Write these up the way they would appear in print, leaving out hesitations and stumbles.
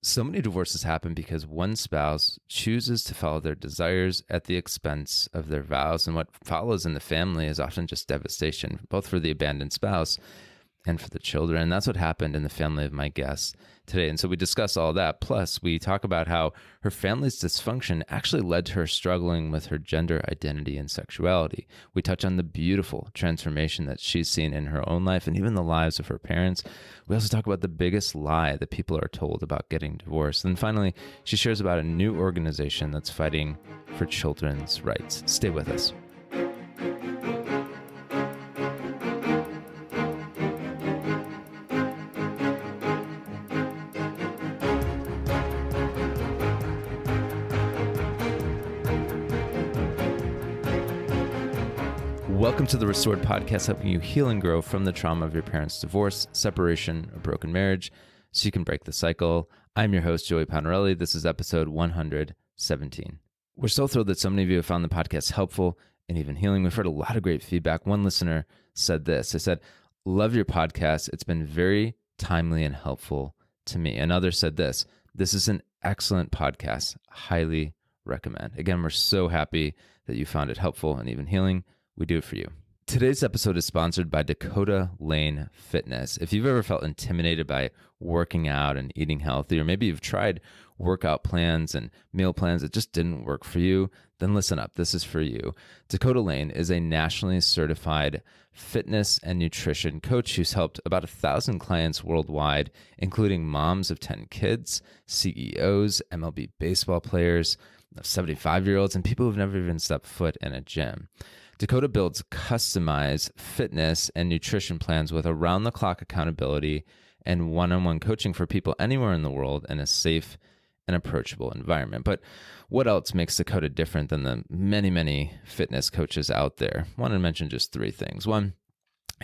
So many divorces happen because one spouse chooses to follow their desires at the expense of their vows. And what follows in the family is often just devastation, both for the abandoned spouse and for the children. And that's what happened in the family of my guest today. And so we discuss all that. Plus, we talk about how her family's dysfunction actually led to her struggling with her gender identity and sexuality. We touch on the beautiful transformation that she's seen in her own life and even the lives of her parents. We also talk about the biggest lie that people are told about getting divorced. And finally, she shares about a new organization that's fighting for children's rights. Stay with us. Welcome to the Restored Podcast, helping you heal and grow from the trauma of your parents' divorce, separation, or broken marriage so you can break the cycle. I'm your host, Joey Panarelli. This is episode 117. We're so thrilled that so many of you have found the podcast helpful and even healing. We've heard a lot of great feedback. One listener said this. They said, "Love your podcast. It's been very timely and helpful to me." Another said this. "This is an excellent podcast. Highly recommend." Again, we're so happy that you found it helpful and even healing. We do it for you. Today's episode is sponsored by Dakota Lane Fitness. If you've ever felt intimidated by working out and eating healthy, or maybe you've tried workout plans and meal plans that just didn't work for you, then listen up. This is for you. Dakota Lane is a nationally certified fitness and nutrition coach who's helped about 1,000 clients worldwide, including moms of 10 kids, CEOs, MLB baseball players, 75-year-olds, and people who've never even stepped foot in a gym. Dakota builds customized fitness and nutrition plans with around-the-clock accountability and one-on-one coaching for people anywhere in the world in a safe and approachable environment. But what else makes Dakota different than the many, many fitness coaches out there? I want to mention just three things. One,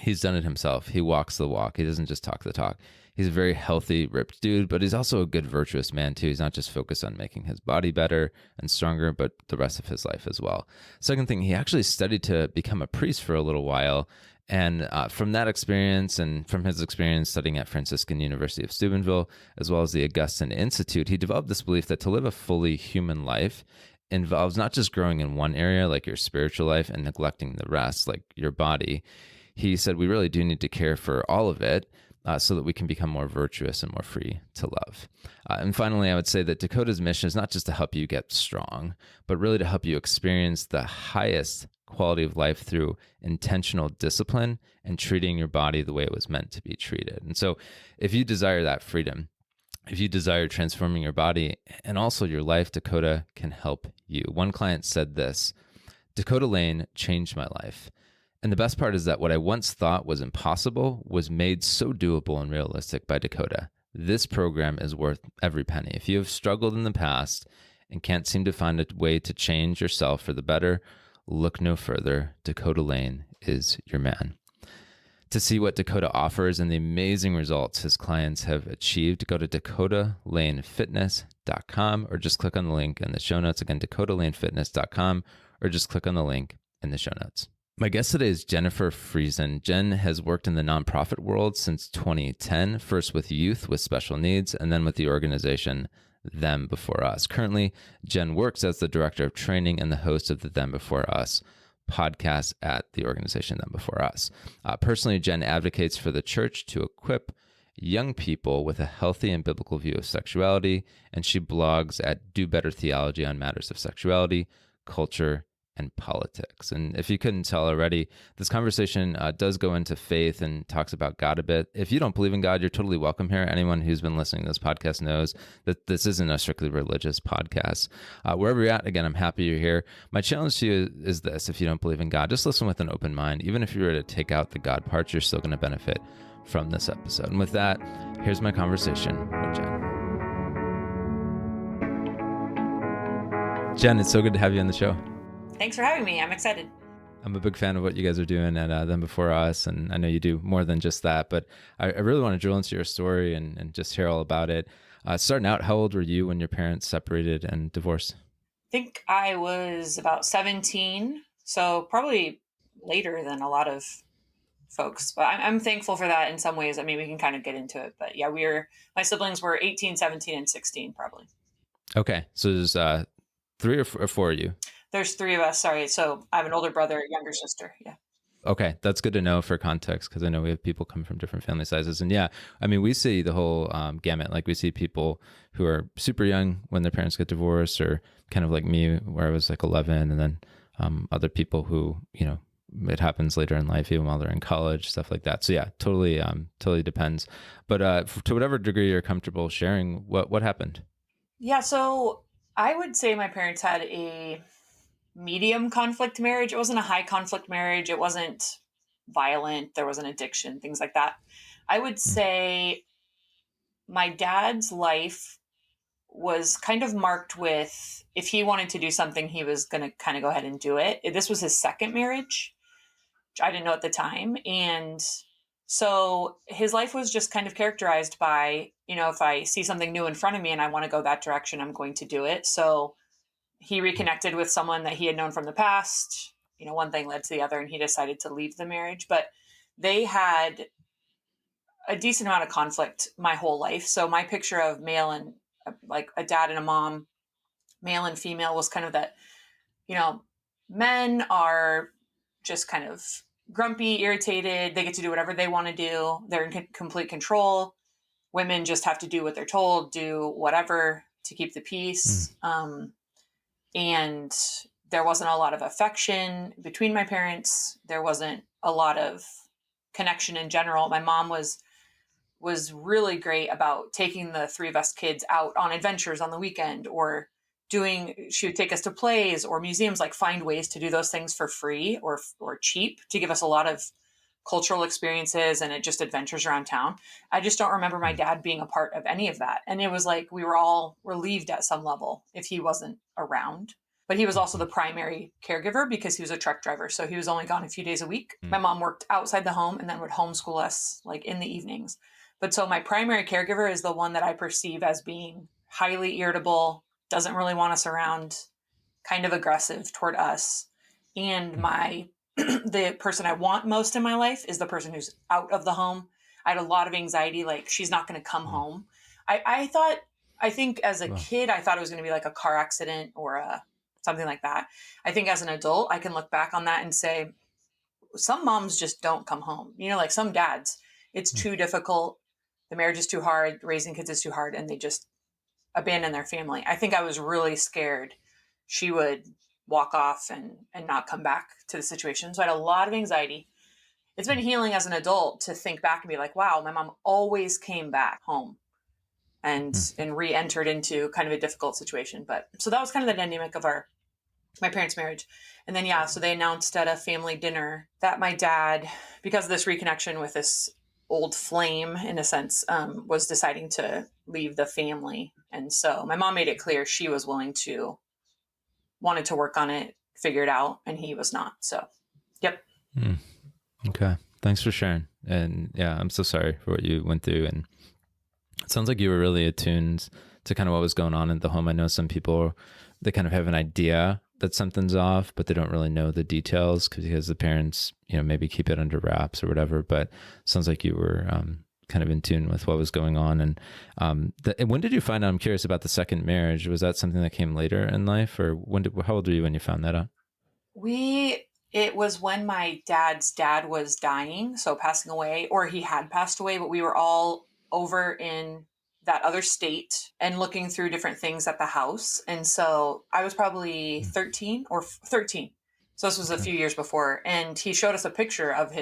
he's done it himself. He walks the walk. He doesn't just talk the talk. He's a very healthy, ripped dude, but he's also a good, virtuous man too. He's not just focused on making his body better and stronger, but the rest of his life as well. Second thing, he actually studied to become a priest for a little while. And from that experience and from his experience studying at Franciscan University of Steubenville, as well as the Augustine Institute, he developed this belief that to live a fully human life involves not just growing in one area, like your spiritual life, and neglecting the rest, like your body. He said we really do need to care for all of it so that we can become more virtuous and more free to love. And finally, I would say that Dakota's mission is not just to help you get strong, but really to help you experience the highest quality of life through intentional discipline and treating your body the way it was meant to be treated. And so if you desire that freedom, if you desire transforming your body and also your life, Dakota can help you. One client said this, "Dakota Lane changed my life. And the best part is that what I once thought was impossible was made so doable and realistic by Dakota. This program is worth every penny. If you have struggled in the past and can't seem to find a way to change yourself for the better, look no further. Dakota Lane is your man." To see what Dakota offers and the amazing results his clients have achieved, go to dakotalanefitness.com or just click on the link in the show notes. Again, dakotalanefitness.com or just click on the link in the show notes. My guest today is Jennifer Friesen. Jenn has worked in the nonprofit world since 2010, first with youth with special needs and then with the organization Them Before Us. Currently, Jenn works as the director of training and the host of the Them Before Us podcast at the organization Them Before Us. Personally, Jenn advocates for the church to equip young people with a healthy and biblical view of sexuality, and she blogs at Do Better Theology on matters of sexuality, culture, and politics. And if you couldn't tell already, this conversation does go into faith and talks about God a bit. If you don't believe in God, you're totally welcome here. Anyone who's been listening to this podcast knows that this isn't a strictly religious podcast. Wherever you're at, again, I'm happy you're here. My challenge to you is this: if you don't believe in God, just listen with an open mind. Even if you were to take out the God part, you're still going to benefit from this episode. And with that, here's my conversation with Jenn. Jenn, it's so good to have you on the show. Thanks for having me. I'm excited. I'm a big fan of what you guys are doing at Them Before Us, and I know you do more than just that, but I really want to drill into your story and just hear all about it. Starting out, how old were you when your parents separated and divorced? I think I was about 17, so probably later than a lot of folks. But I'm thankful for that in some ways. I mean, we can kind of get into it. But yeah, my siblings were 18, 17, and 16 probably. Okay. So there's three or four of you. There's three of us. Sorry. So I have an older brother, younger sister. Yeah. Okay, that's good to know for context because I know we have people come from different family sizes. And yeah, I mean, we see the whole gamut. Like we see people who are super young when their parents get divorced, or kind of like me, where I was like 11, and then other people who, it happens later in life, even while they're in college, stuff like that. So yeah, totally depends. But to whatever degree you're comfortable sharing, what happened? Yeah. So I would say my parents had a medium conflict marriage. It wasn't a high conflict marriage. It wasn't violent. There wasn't addiction, things like that. I would Mm, say my dad's life was kind of marked with if he wanted to do something, he was going to kind of go ahead and do it. This was his second marriage, which I didn't know at the time. And so his life was just kind of characterized by, if I see something new in front of me and I want to go that direction, I'm going to do it. So he reconnected with someone that he had known from the past. One thing led to the other, and he decided to leave the marriage. But they had a decent amount of conflict my whole life. So my picture of male and like a dad and a mom, male and female, was kind of that, men are just kind of grumpy, irritated. They get to do whatever they want to do. They're in complete control. Women just have to do what they're told, do whatever to keep the mm, peace. And there wasn't a lot of affection between my parents. There wasn't a lot of connection in general. My mom was really great about taking the three of us kids out on adventures on the weekend, or she would take us to plays or museums, like find ways to do those things for free or cheap, to give us a lot of cultural experiences and just adventures around town. I just don't remember my mm, dad being a part of any of that. And it was like we were all relieved at some level if he wasn't around. But he was also the mhm, primary caregiver because he was a truck driver. So he was only gone a few days a week. My mm, mom worked outside the home and then would homeschool us like in the evenings. But so my primary caregiver is the one that I perceive as being highly irritable, doesn't really want us around, kind of aggressive toward us. And mm, the person I want most in my life is the person who's out of the home. I had a lot of anxiety, like she's not going to come mm. home. I think as a Well, kid, I thought it was going to be like a car accident or something like that. I think as an adult, I can look back on that and say, some moms just don't come home. Like some dads, it's mm, too difficult. The marriage is too hard. Raising kids is too hard. And they just abandon their family. I think I was really scared she would walk off and not come back to the situation. So I had a lot of anxiety. It's been healing as an adult to think back and be like, wow, my mom always came back home mm, and re-entered into kind of a difficult situation. But so that was kind of the dynamic of my parents' marriage. And then, yeah, so they announced at a family dinner that my dad, because of this reconnection with this old flame, in a sense, was deciding to leave the family. And so my mom made it clear she was wanted to work on it, figure it out, and he was not. So, yep. mm. Okay. Thanks for sharing. And yeah, I'm so sorry for what you went through. And it sounds like you were really attuned to kind of what was going on in the home. I know some people, they kind of have an idea that something's off, but they don't really know the details because the parents, maybe keep it under wraps or whatever. But it sounds like you were kind of in tune with what was going on. And when did you find out? I'm curious about the second marriage. Was that something that came later in life, or how old were you when you found that out? It was when my dad's dad was dying, so passing away, or he had passed away, but we were all over in that other state and looking through different things at the house. And so I was probably Mm, 13 or 13. So this was a okay. few years before. And he showed us a picture of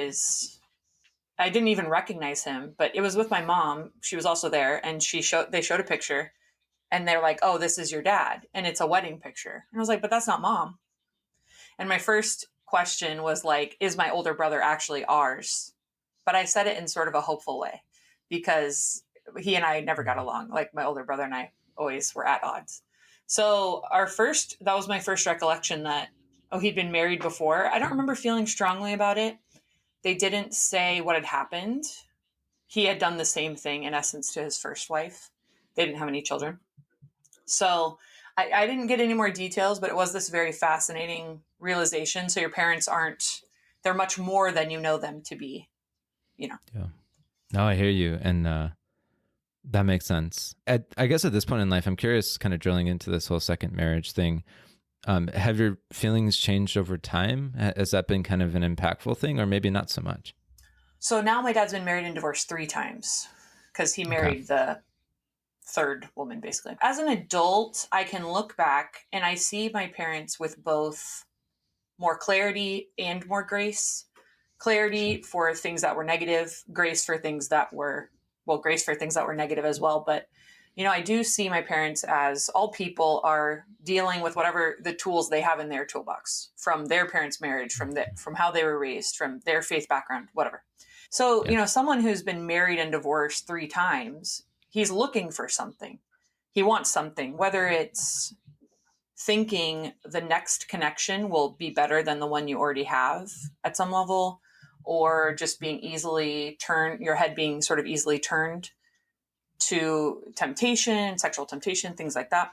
I didn't even recognize him, but it was with my mom. She was also there, and they showed a picture, and they're like, "Oh, this is your dad." And it's a wedding picture. And I was like, "But that's not mom." And my first question was like, is my older brother actually ours? But I said it in sort of a hopeful way because he and I never got Mm, along. Like my older brother and I always were at odds. So that was my first recollection that, oh, he'd been married before. I don't remember feeling strongly about it. They didn't say what had happened. He had done the same thing in essence to his first wife. They didn't have any children. So I didn't get any more details, but it was this very fascinating realization. So your parents they're much more than you know them to be. Yeah. No, I hear you. And that makes sense. I guess at this point in life, I'm curious, kind of drilling into this whole second marriage thing. Have your feelings changed over time? Has that been kind of an impactful thing, or maybe not so much? So now my dad's been married and divorced 3 times because he Okay. married the third woman, basically. As an adult, I can look back and I see my parents with both more clarity and more grace. Sure. Clarity for things that were negative, grace for things that were, well, grace for things that were negative as well. But, I do see my parents as all people are dealing with whatever the tools they have in their toolbox from their parents' marriage, from how they were raised, from their faith background, whatever. So, Yeah. someone who's been married and divorced 3 times, he's looking for something. He wants something, whether it's thinking the next connection will be better than the one you already have at some level, or just being your head being sort of easily turned to temptation, sexual temptation, things like that.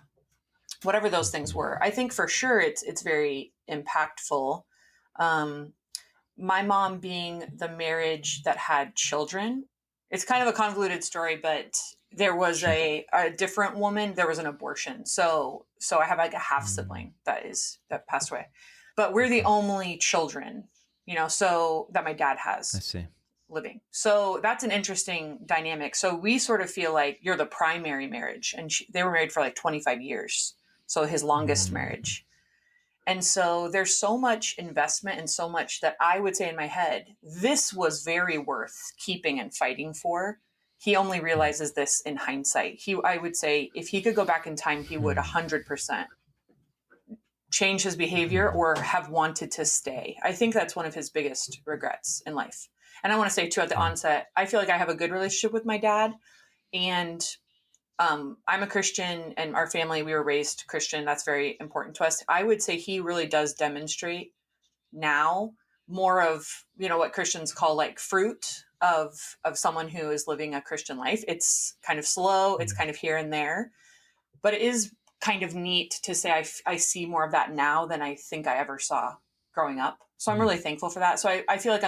Whatever those things were, I think for sure it's very impactful. Um, my mom being the marriage that had children, it's kind of a convoluted story, but there was Sure. a different woman, there was an abortion. So I have like a half Mm, sibling that passed away. But we're the okay. only children, so that my dad I has see. living. So that's an interesting dynamic. So we sort of feel like you're the primary marriage, and they were married for like 25 years. So his longest Mm, marriage. And so there's so much investment and so much that I would say in my head, this was very worth keeping and fighting for. He only mm, realizes this in hindsight. I would say, if he could go back in time, he would mm, 100% change his behavior mm, or have wanted to stay. I think that's one of his biggest regrets in life. And I want to say, too, at the yeah. onset, I feel like I have a good relationship with my dad. And I'm a Christian, and our family, we were raised Christian. That's very important to us. I would say he really does demonstrate now more of what Christians call like fruit of someone who is living a Christian life. It's kind of slow, it's Mm, kind of here and there, but it is kind of neat to say I see more of that now than I think I ever saw growing up. So I'm mm, really thankful for that. So I feel like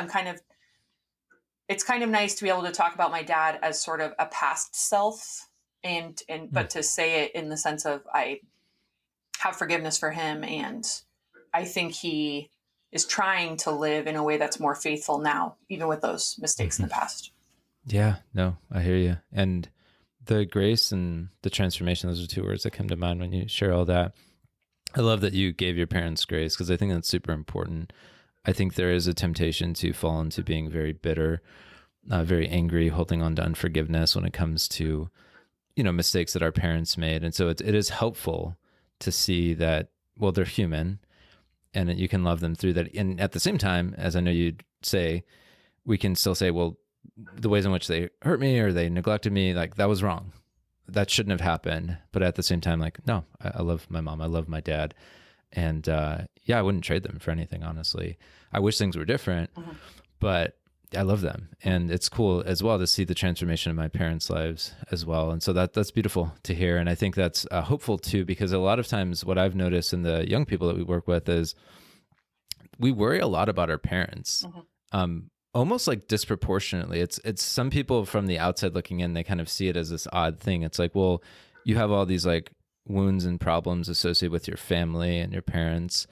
it's kind of nice to be able to talk about my dad as sort of a past self, and mm. but to say it in the sense of I have forgiveness for him, and I think he is trying to live in a way that's more faithful now, even with those mistakes in Mhm. the past. Yeah, no, I hear you. And the grace and the transformation, those are two words that come to mind when you share all that. I love that you gave your parents grace because I think that's super important. I think there is a temptation to fall into being very bitter, very angry, holding on to unforgiveness when it comes to, mistakes that our parents made. And so it is helpful to see that, well, they're human and that you can love them through that. And at the same time, as I know you'd say, we can still say, well, the ways in which they hurt me or they neglected me, like that was wrong. That shouldn't have happened. But at the same time, like, no, I love my mom. I love my dad. And yeah, I wouldn't trade them for anything, honestly. I wish things were different, Mhm. but I love them. And it's cool as well to see the transformation in my parents' lives as well. And so that's beautiful to hear. And I think that's hopeful too, because a lot of times what I've noticed in the young people that we work with is we worry a lot about our parents, Mhm. almost like disproportionately. It's some people from the outside looking in, they kind of see it as this odd thing. It's like, well, you have all these like wounds and problems associated with your family and your parents.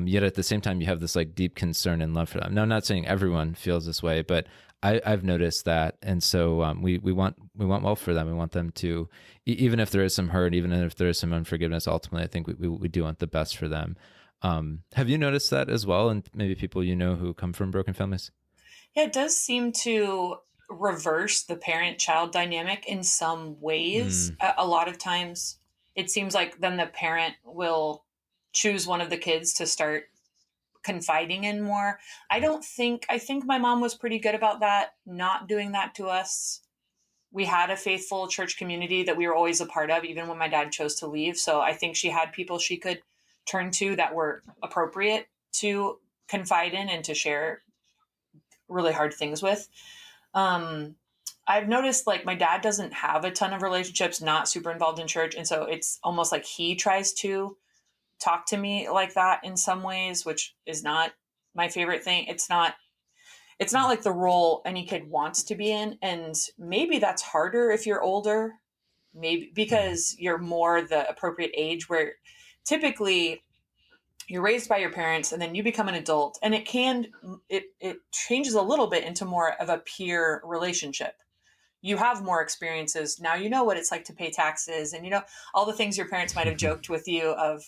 Yet at the same time, you have this like deep concern and love for them. Now, I'm not saying everyone feels this way, but I've noticed that, and so we want well for them. We want them to, even if there is some hurt, even if there is some unforgiveness. Ultimately, I think we do want the best for them. Have you noticed that as well? And maybe people who come from broken families? Yeah, it does seem to reverse the parent child dynamic in some ways. Mm, A lot of times, it seems like then the parent will choose one of the kids to start confiding in more. I think my mom was pretty good about that, not doing that to us. We had a faithful church community that we were always a part of, even when my dad chose to leave. So I think she had people she could turn to that were appropriate to confide in and to share really hard things with. Um, I've noticed like my dad doesn't have a ton of relationships, not super involved in church. And so it's almost like he tries to talk to me like that in some ways, which is not my favorite thing. it's not like the role any kid wants to be in. And maybe that's harder if you're older, maybe because you're more the appropriate age, where typically you're raised by your parents and then you become an adult, and it changes a little bit into more of a peer relationship. You have more experiences now, you know what it's like to pay taxes, and you know all the things your parents might have joked with you of,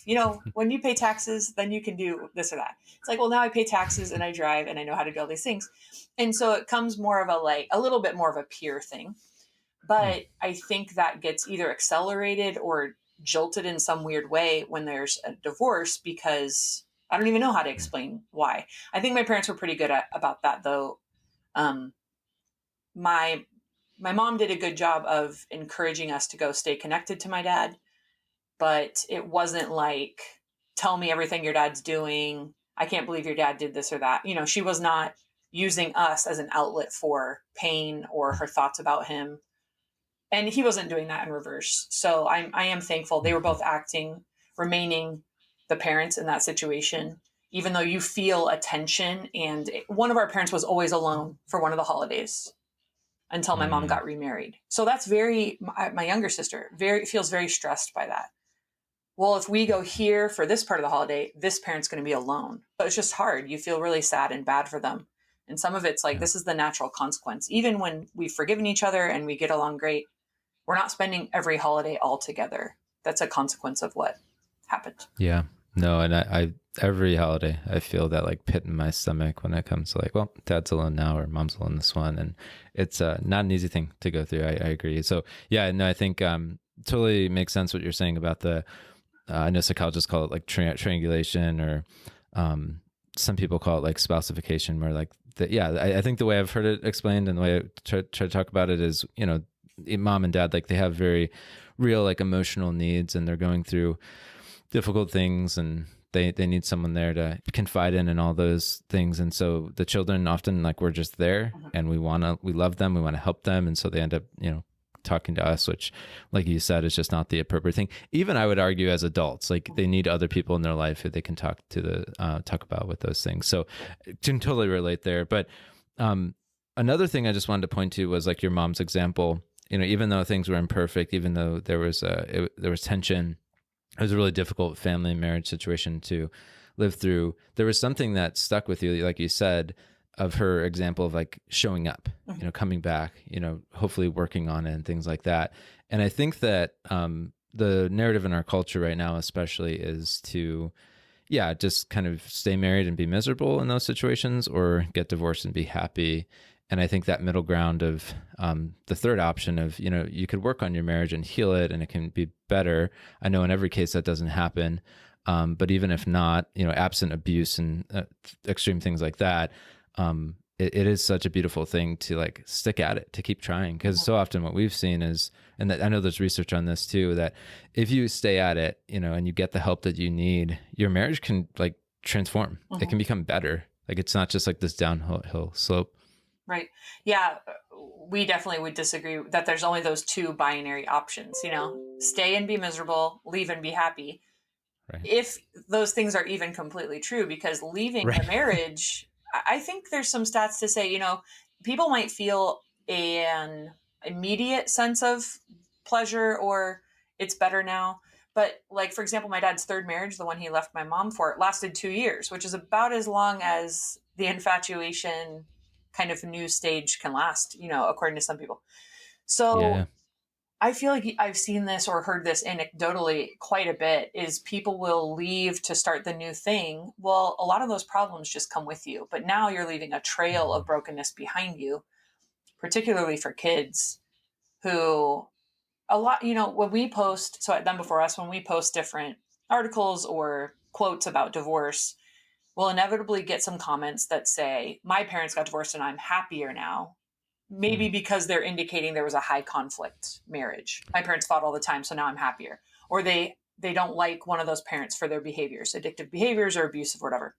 when you pay taxes then you can do this or that. It's like, well, now I pay taxes and I drive and I know how to do all these things. And so it comes more of a little bit more of a peer thing. But I think that gets either accelerated or jolted in some weird way when there's a divorce, because I don't even know how to explain why. I think my parents were pretty good about that, though. My my mom did a good job of encouraging us to go stay connected to my dad, but it wasn't like, tell me everything your dad's doing. I can't believe your dad did this or that. She was not using us as an outlet for pain or her thoughts about him. And he wasn't doing that in reverse. So I am thankful they were both remaining the parents in that situation, even though you feel a tension. And one of our parents was always alone for one of the holidays until my mom got remarried. So that's my younger sister feels very stressed by that. Well, if we go here for this part of the holiday, this parent's going to be alone. But it's just hard. You feel really sad and bad for them. And some of it's like, this is the natural consequence. Even when we've forgiven each other and we get along great, we're not spending every holiday all together. That's a consequence of what happened. Yeah. No, and I every holiday I feel that like pit in my stomach when it comes to like, well, dad's alone now or mom's alone this one, and it's not an easy thing to go through. I agree. So yeah, no, I think totally makes sense what you're saying about the. I know psychologists call it like triangulation, or some people call it like spousification, where like I think the way I've heard it explained and the way I try to talk about it is, mom and dad, like they have very real like emotional needs, and they're going through difficult things, and they need someone there to confide in and all those things. And so the children often, like, we're just there, and we love them, we want to help them, and so they end up talking to us, which, like you said, is just not the appropriate thing. Even I would argue as adults, like they need other people in their life who they can talk about with those things. So can totally relate there. But another thing I just wanted to point to was like your mom's example. Even though things were imperfect, even though there was tension, it was a really difficult family and marriage situation to live through. There was something that stuck with you, like you said, of her example of like showing up, coming back, hopefully working on it and things like that. And I think that the narrative in our culture right now, especially, is to, just kind of stay married and be miserable in those situations, or get divorced and be happy. And I think that middle ground of the third option of, you could work on your marriage and heal it and it can be better. I know in every case that doesn't happen. But even if not, absent abuse and extreme things like that, it is such a beautiful thing to like stick at it, to keep trying. Because so often what we've seen is, and I know there's research on this too, that if you stay at it, and you get the help that you need, your marriage can like transform. It can become better. Like it's not just like this downhill slope. Right. Yeah. We definitely would disagree that there's only those two binary options, stay and be miserable, leave and be happy. Right. If those things are even completely true, because leaving the marriage, I think there's some stats to say, people might feel an immediate sense of pleasure or it's better now. But like, for example, my dad's third marriage, the one he left my mom for, it lasted 2 years, which is about as long as the infatuation kind of new stage can last, according to some people. So I feel like I've seen this or heard this anecdotally quite a bit, is people will leave to start the new thing. Well, a lot of those problems just come with you, but now you're leaving a trail of brokenness behind you, particularly for kids who a lot, when we post, so at Them Before Us, when we post different articles or quotes about divorce, we'll inevitably get some comments that say, my parents got divorced and I'm happier now. Maybe because they're indicating there was a high conflict marriage. My parents fought all the time, so now I'm happier. Or they don't like one of those parents for their behaviors, addictive behaviors or abusive or whatever.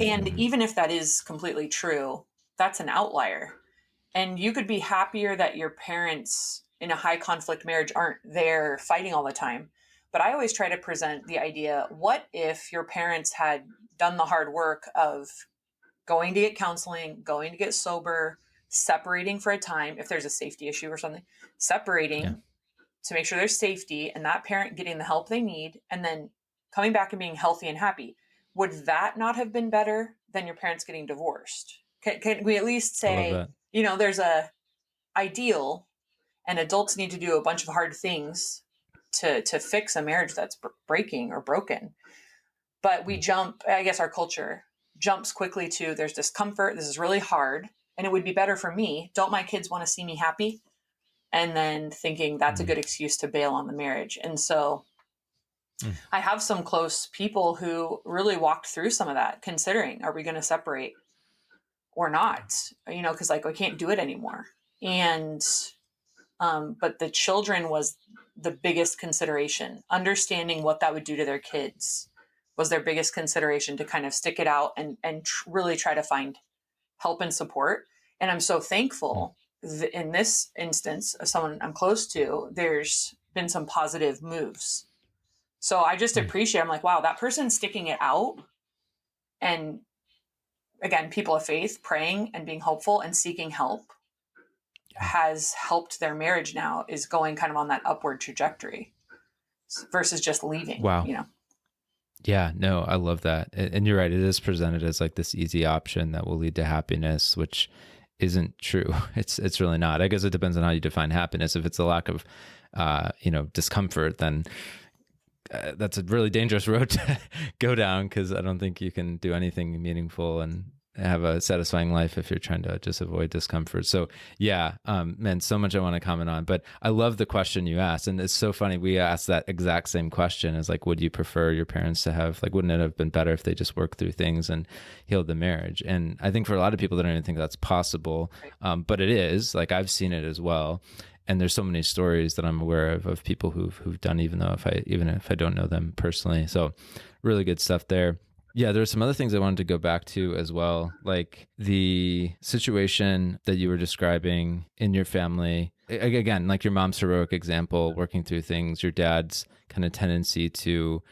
And even if that is completely true, that's an outlier. And you could be happier that your parents in a high conflict marriage aren't there fighting all the time. But I always try to present the idea, what if your parents had done the hard work of going to get counseling, going to get sober, separating for a time if there's a safety issue or something, separating to make sure there's safety, and that parent getting the help they need, and then coming back and being healthy and happy. Would that not have been better than your parents getting divorced? Can we at least say, there's a ideal, and adults need to do a bunch of hard things to fix a marriage that's breaking or broken. But we jump, I guess our culture jumps quickly to there's discomfort. This is really hard. And it would be better for me. Don't my kids want to see me happy? And then thinking that's a good excuse to bail on the marriage. And so I have some close people who really walked through some of that, considering, are we going to separate or not? Because like, I can't do it anymore. And, but the children was the biggest consideration. Understanding what that would do to their kids was their biggest consideration, to kind of stick it out and really try to find help and support. And I'm so thankful that in this instance of someone I'm close to, there's been some positive moves. So I just appreciate, I'm like, wow, that person's sticking it out. And again, people of faith, praying and being hopeful and seeking help has helped their marriage now, is going kind of on that upward trajectory versus just leaving. Wow. Yeah, no, I love that. And you're right. It is presented as like this easy option that will lead to happiness, which isn't true. It's really not. I guess it depends on how you define happiness. If it's a lack of, discomfort, then that's a really dangerous road to go down, because I don't think you can do anything meaningful and have a satisfying life if you're trying to just avoid discomfort. So yeah, man, so much I want to comment on, but I love the question you asked. And it's so funny. We asked that exact same question, as like, would you prefer your parents to have, like, wouldn't it have been better if they just worked through things and healed the marriage? And I think for a lot of people, they don't even think that's possible. But it is. Like, I've seen it as well. And there's so many stories that I'm aware of people who've done, even if I don't know them personally. So really good stuff there. Yeah, there's some other things I wanted to go back to as well, like the situation that you were describing in your family. Again, like your mom's heroic example, working through things, your dad's kind of tendency to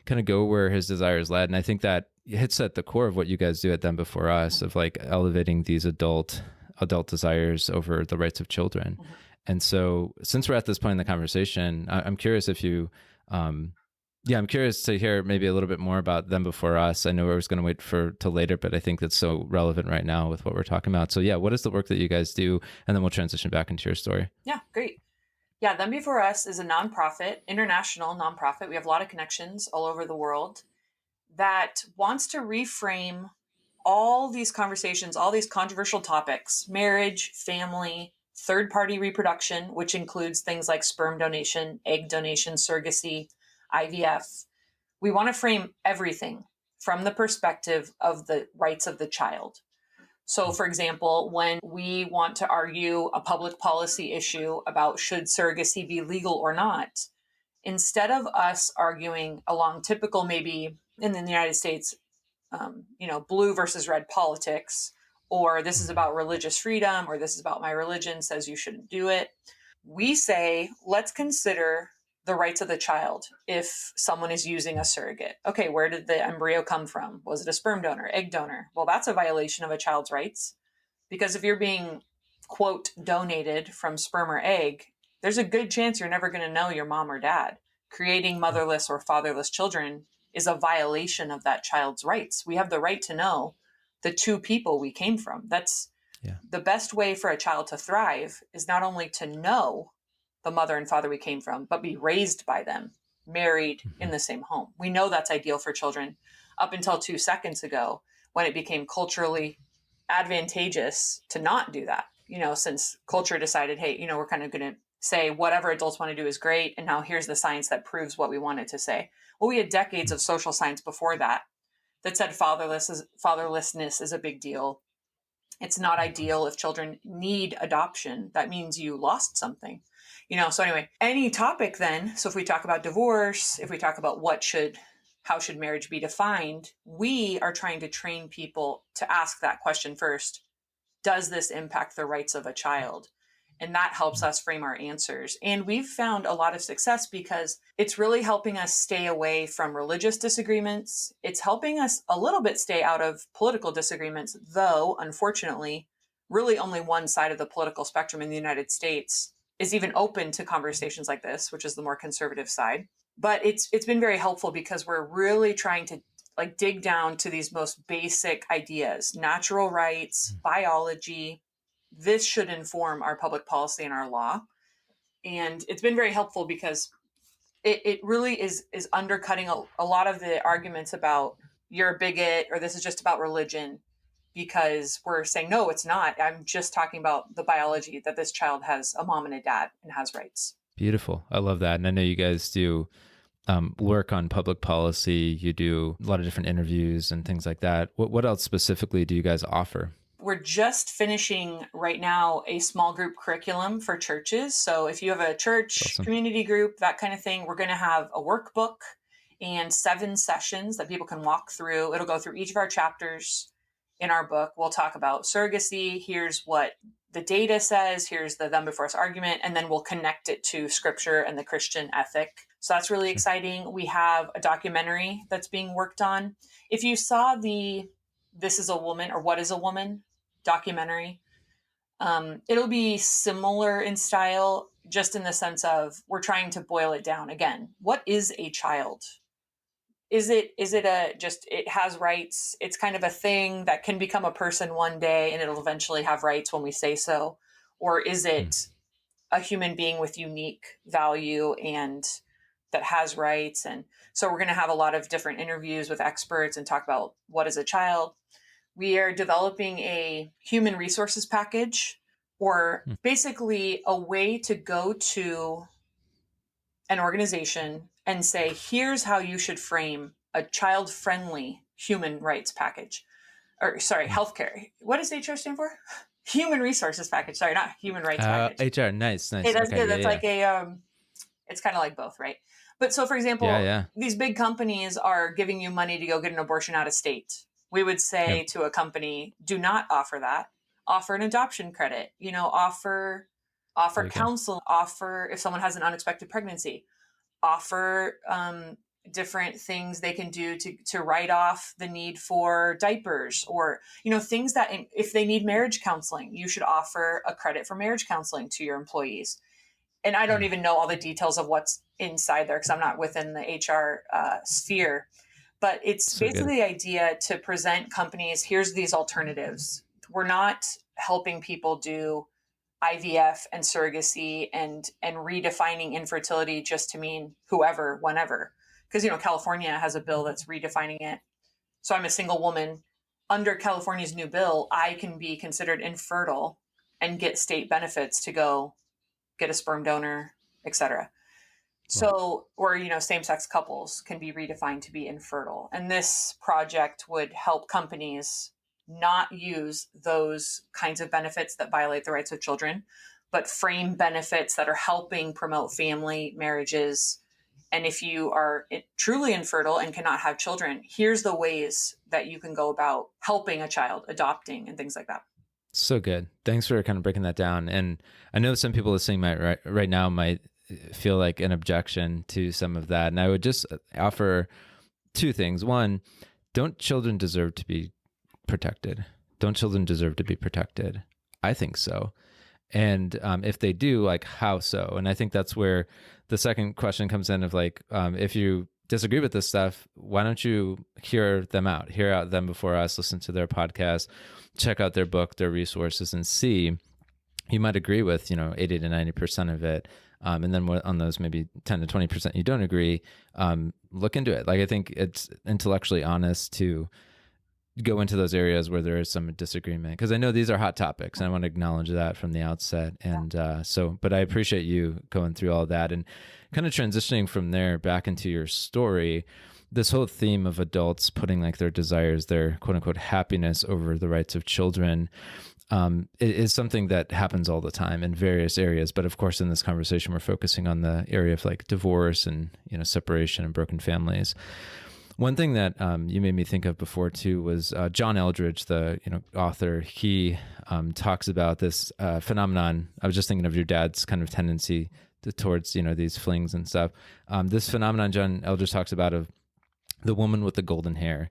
kind of go where his desires led. And I think that hits at the core of what you guys do at Them Before Us, of like elevating these adult desires over the rights of children. And so since we're at this point in the conversation, I'm curious if you, I'm curious to hear maybe a little bit more about Them Before Us. I know I was going to wait till later, but I think that's so relevant right now with what we're talking about. So yeah, what is the work that you guys do? And then we'll transition back into your story. Yeah, great. Yeah, Them Before Us is a nonprofit, international nonprofit. We have a lot of connections all over the world that wants to reframe all these conversations, all these controversial topics: marriage, family, third-party reproduction, which includes things like sperm donation, egg donation, surrogacy, IVF. We want to frame everything from the perspective of the rights of the child. So, for example, when we want to argue a public policy issue about should surrogacy be legal or not, instead of us arguing along typical, maybe in the United States, blue versus red politics, or this is about religious freedom, or this is about my religion says you shouldn't do it, we say, let's consider the rights of the child. If someone is using a surrogate, okay, where did the embryo come from? Was it a sperm donor, egg donor? Well, that's a violation of a child's rights, because if you're being, quote, donated from sperm or egg, there's a good chance you're never going to know your mom or dad. Creating motherless or fatherless children is a violation of that child's rights. We have the right to know the two people we came from. That's the best way for a child to thrive, is not only to know the mother and father we came from, but be raised by them, married in the same home. We know that's ideal for children up until 2 seconds ago, when it became culturally advantageous to not do that. Since culture decided, hey, we're kind of going to say whatever adults want to do is great, and now here's the science that proves what we wanted to say. Well, we had decades of social science before that said fatherlessness is a big deal. It's not ideal if children need adoption. That means you lost something. So anyway, any topic then. So if we talk about divorce, if we talk about how should marriage be defined, we are trying to train people to ask that question first. Does this impact the rights of a child? And that helps us frame our answers. And we've found a lot of success because it's really helping us stay away from religious disagreements. It's helping us a little bit stay out of political disagreements, though, unfortunately, really only one side of the political spectrum in the United States is even open to conversations like this, which is the more conservative side. But it's been very helpful because we're really trying to like dig down to these most basic ideas, natural rights, biology. This should inform our public policy and our law. And it's been very helpful because it really is undercutting a lot of the arguments about you're a bigot or this is just about religion, because we're saying, no, it's not. I'm just talking about the biology that this child has a mom and a dad and has rights. Beautiful. I love that. And I know you guys do work on public policy. You do a lot of different interviews and things like that. What else specifically do you guys offer? We're just finishing right now a small group curriculum for churches. So if you have a church, Awesome. community group, that kind of thing, we're going to have a workbook and 7 sessions that people can walk through. It'll go through each of our chapters in our book. We'll talk about surrogacy. Here's what the data says. Here's the them before us argument. And then we'll connect it to scripture and the Christian ethic. So that's really exciting. We have a documentary that's being worked on. If you saw the This Is a Woman or What Is a Woman documentary, it'll be similar in style, just in the sense of we're trying to boil it down. Again, what is a child? Is it it has rights? It's kind of a thing that can become a person one day and it'll eventually have rights when we say so. Or is it a human being with unique value and that has rights? And so we're going to have a lot of different interviews with experts and talk about what is a child. We are developing a human resources package, or basically a way to go to an organization and say, here's how you should frame a child-friendly human rights package. Or sorry, healthcare. What does HR stand for? Human resources package. Sorry, not human rights package. HR, nice. It does good. That's like a, it's kind of like both, right? But so for example, these big companies are giving you money to go get an abortion out of state. We would say to a company, do not offer that. Offer an adoption credit, offer counsel, offer if someone has an unexpected pregnancy, offer different things they can do to write off the need for diapers, or, things that if they need marriage counseling, you should offer a credit for marriage counseling to your employees. And I don't even know all the details of what's inside there because I'm not within the HR sphere. But it's basically the idea to present companies, here's these alternatives. We're not helping people do IVF and surrogacy and redefining infertility just to mean whoever, whenever. Because, California has a bill that's redefining it. So I'm a single woman. Under California's new bill, I can be considered infertile and get state benefits to go get a sperm donor, etc. So, or, same-sex couples can be redefined to be infertile. And this project would help companies not use those kinds of benefits that violate the rights of children, but frame benefits that are helping promote family, marriages. And if you are truly infertile and cannot have children, here's the ways that you can go about helping a child, adopting, and things like that. So good. Thanks for kind of breaking that down. And I know some people listening right now might feel like an objection to some of that. And I would just offer 2 things. One, don't children deserve to be protected? Don't children deserve to be protected? I think so. And if they do, like, how so? And I think that's where the second question comes in of like, if you disagree with this stuff, why don't you hear them out, hear out them before us, listen to their podcast, check out their book, their resources, and see, you might agree with, 80 to 90% of it. And then on those maybe 10 to 20% you don't agree, look into it. Like, I think it's intellectually honest to go into those areas where there is some disagreement, because I know these are hot topics and I want to acknowledge that from the outset. And but I appreciate you going through all that and kind of transitioning from there back into your story. This whole theme of adults putting like their desires, their quote unquote happiness over the rights of children is something that happens all the time in various areas. But of course, in this conversation, we're focusing on the area of like divorce and, separation and broken families. One thing that you made me think of before too was John Eldredge, the author. He talks about this phenomenon. I was just thinking of your dad's kind of tendency towards these flings and stuff. This phenomenon John Eldredge talks about of the woman with the golden hair,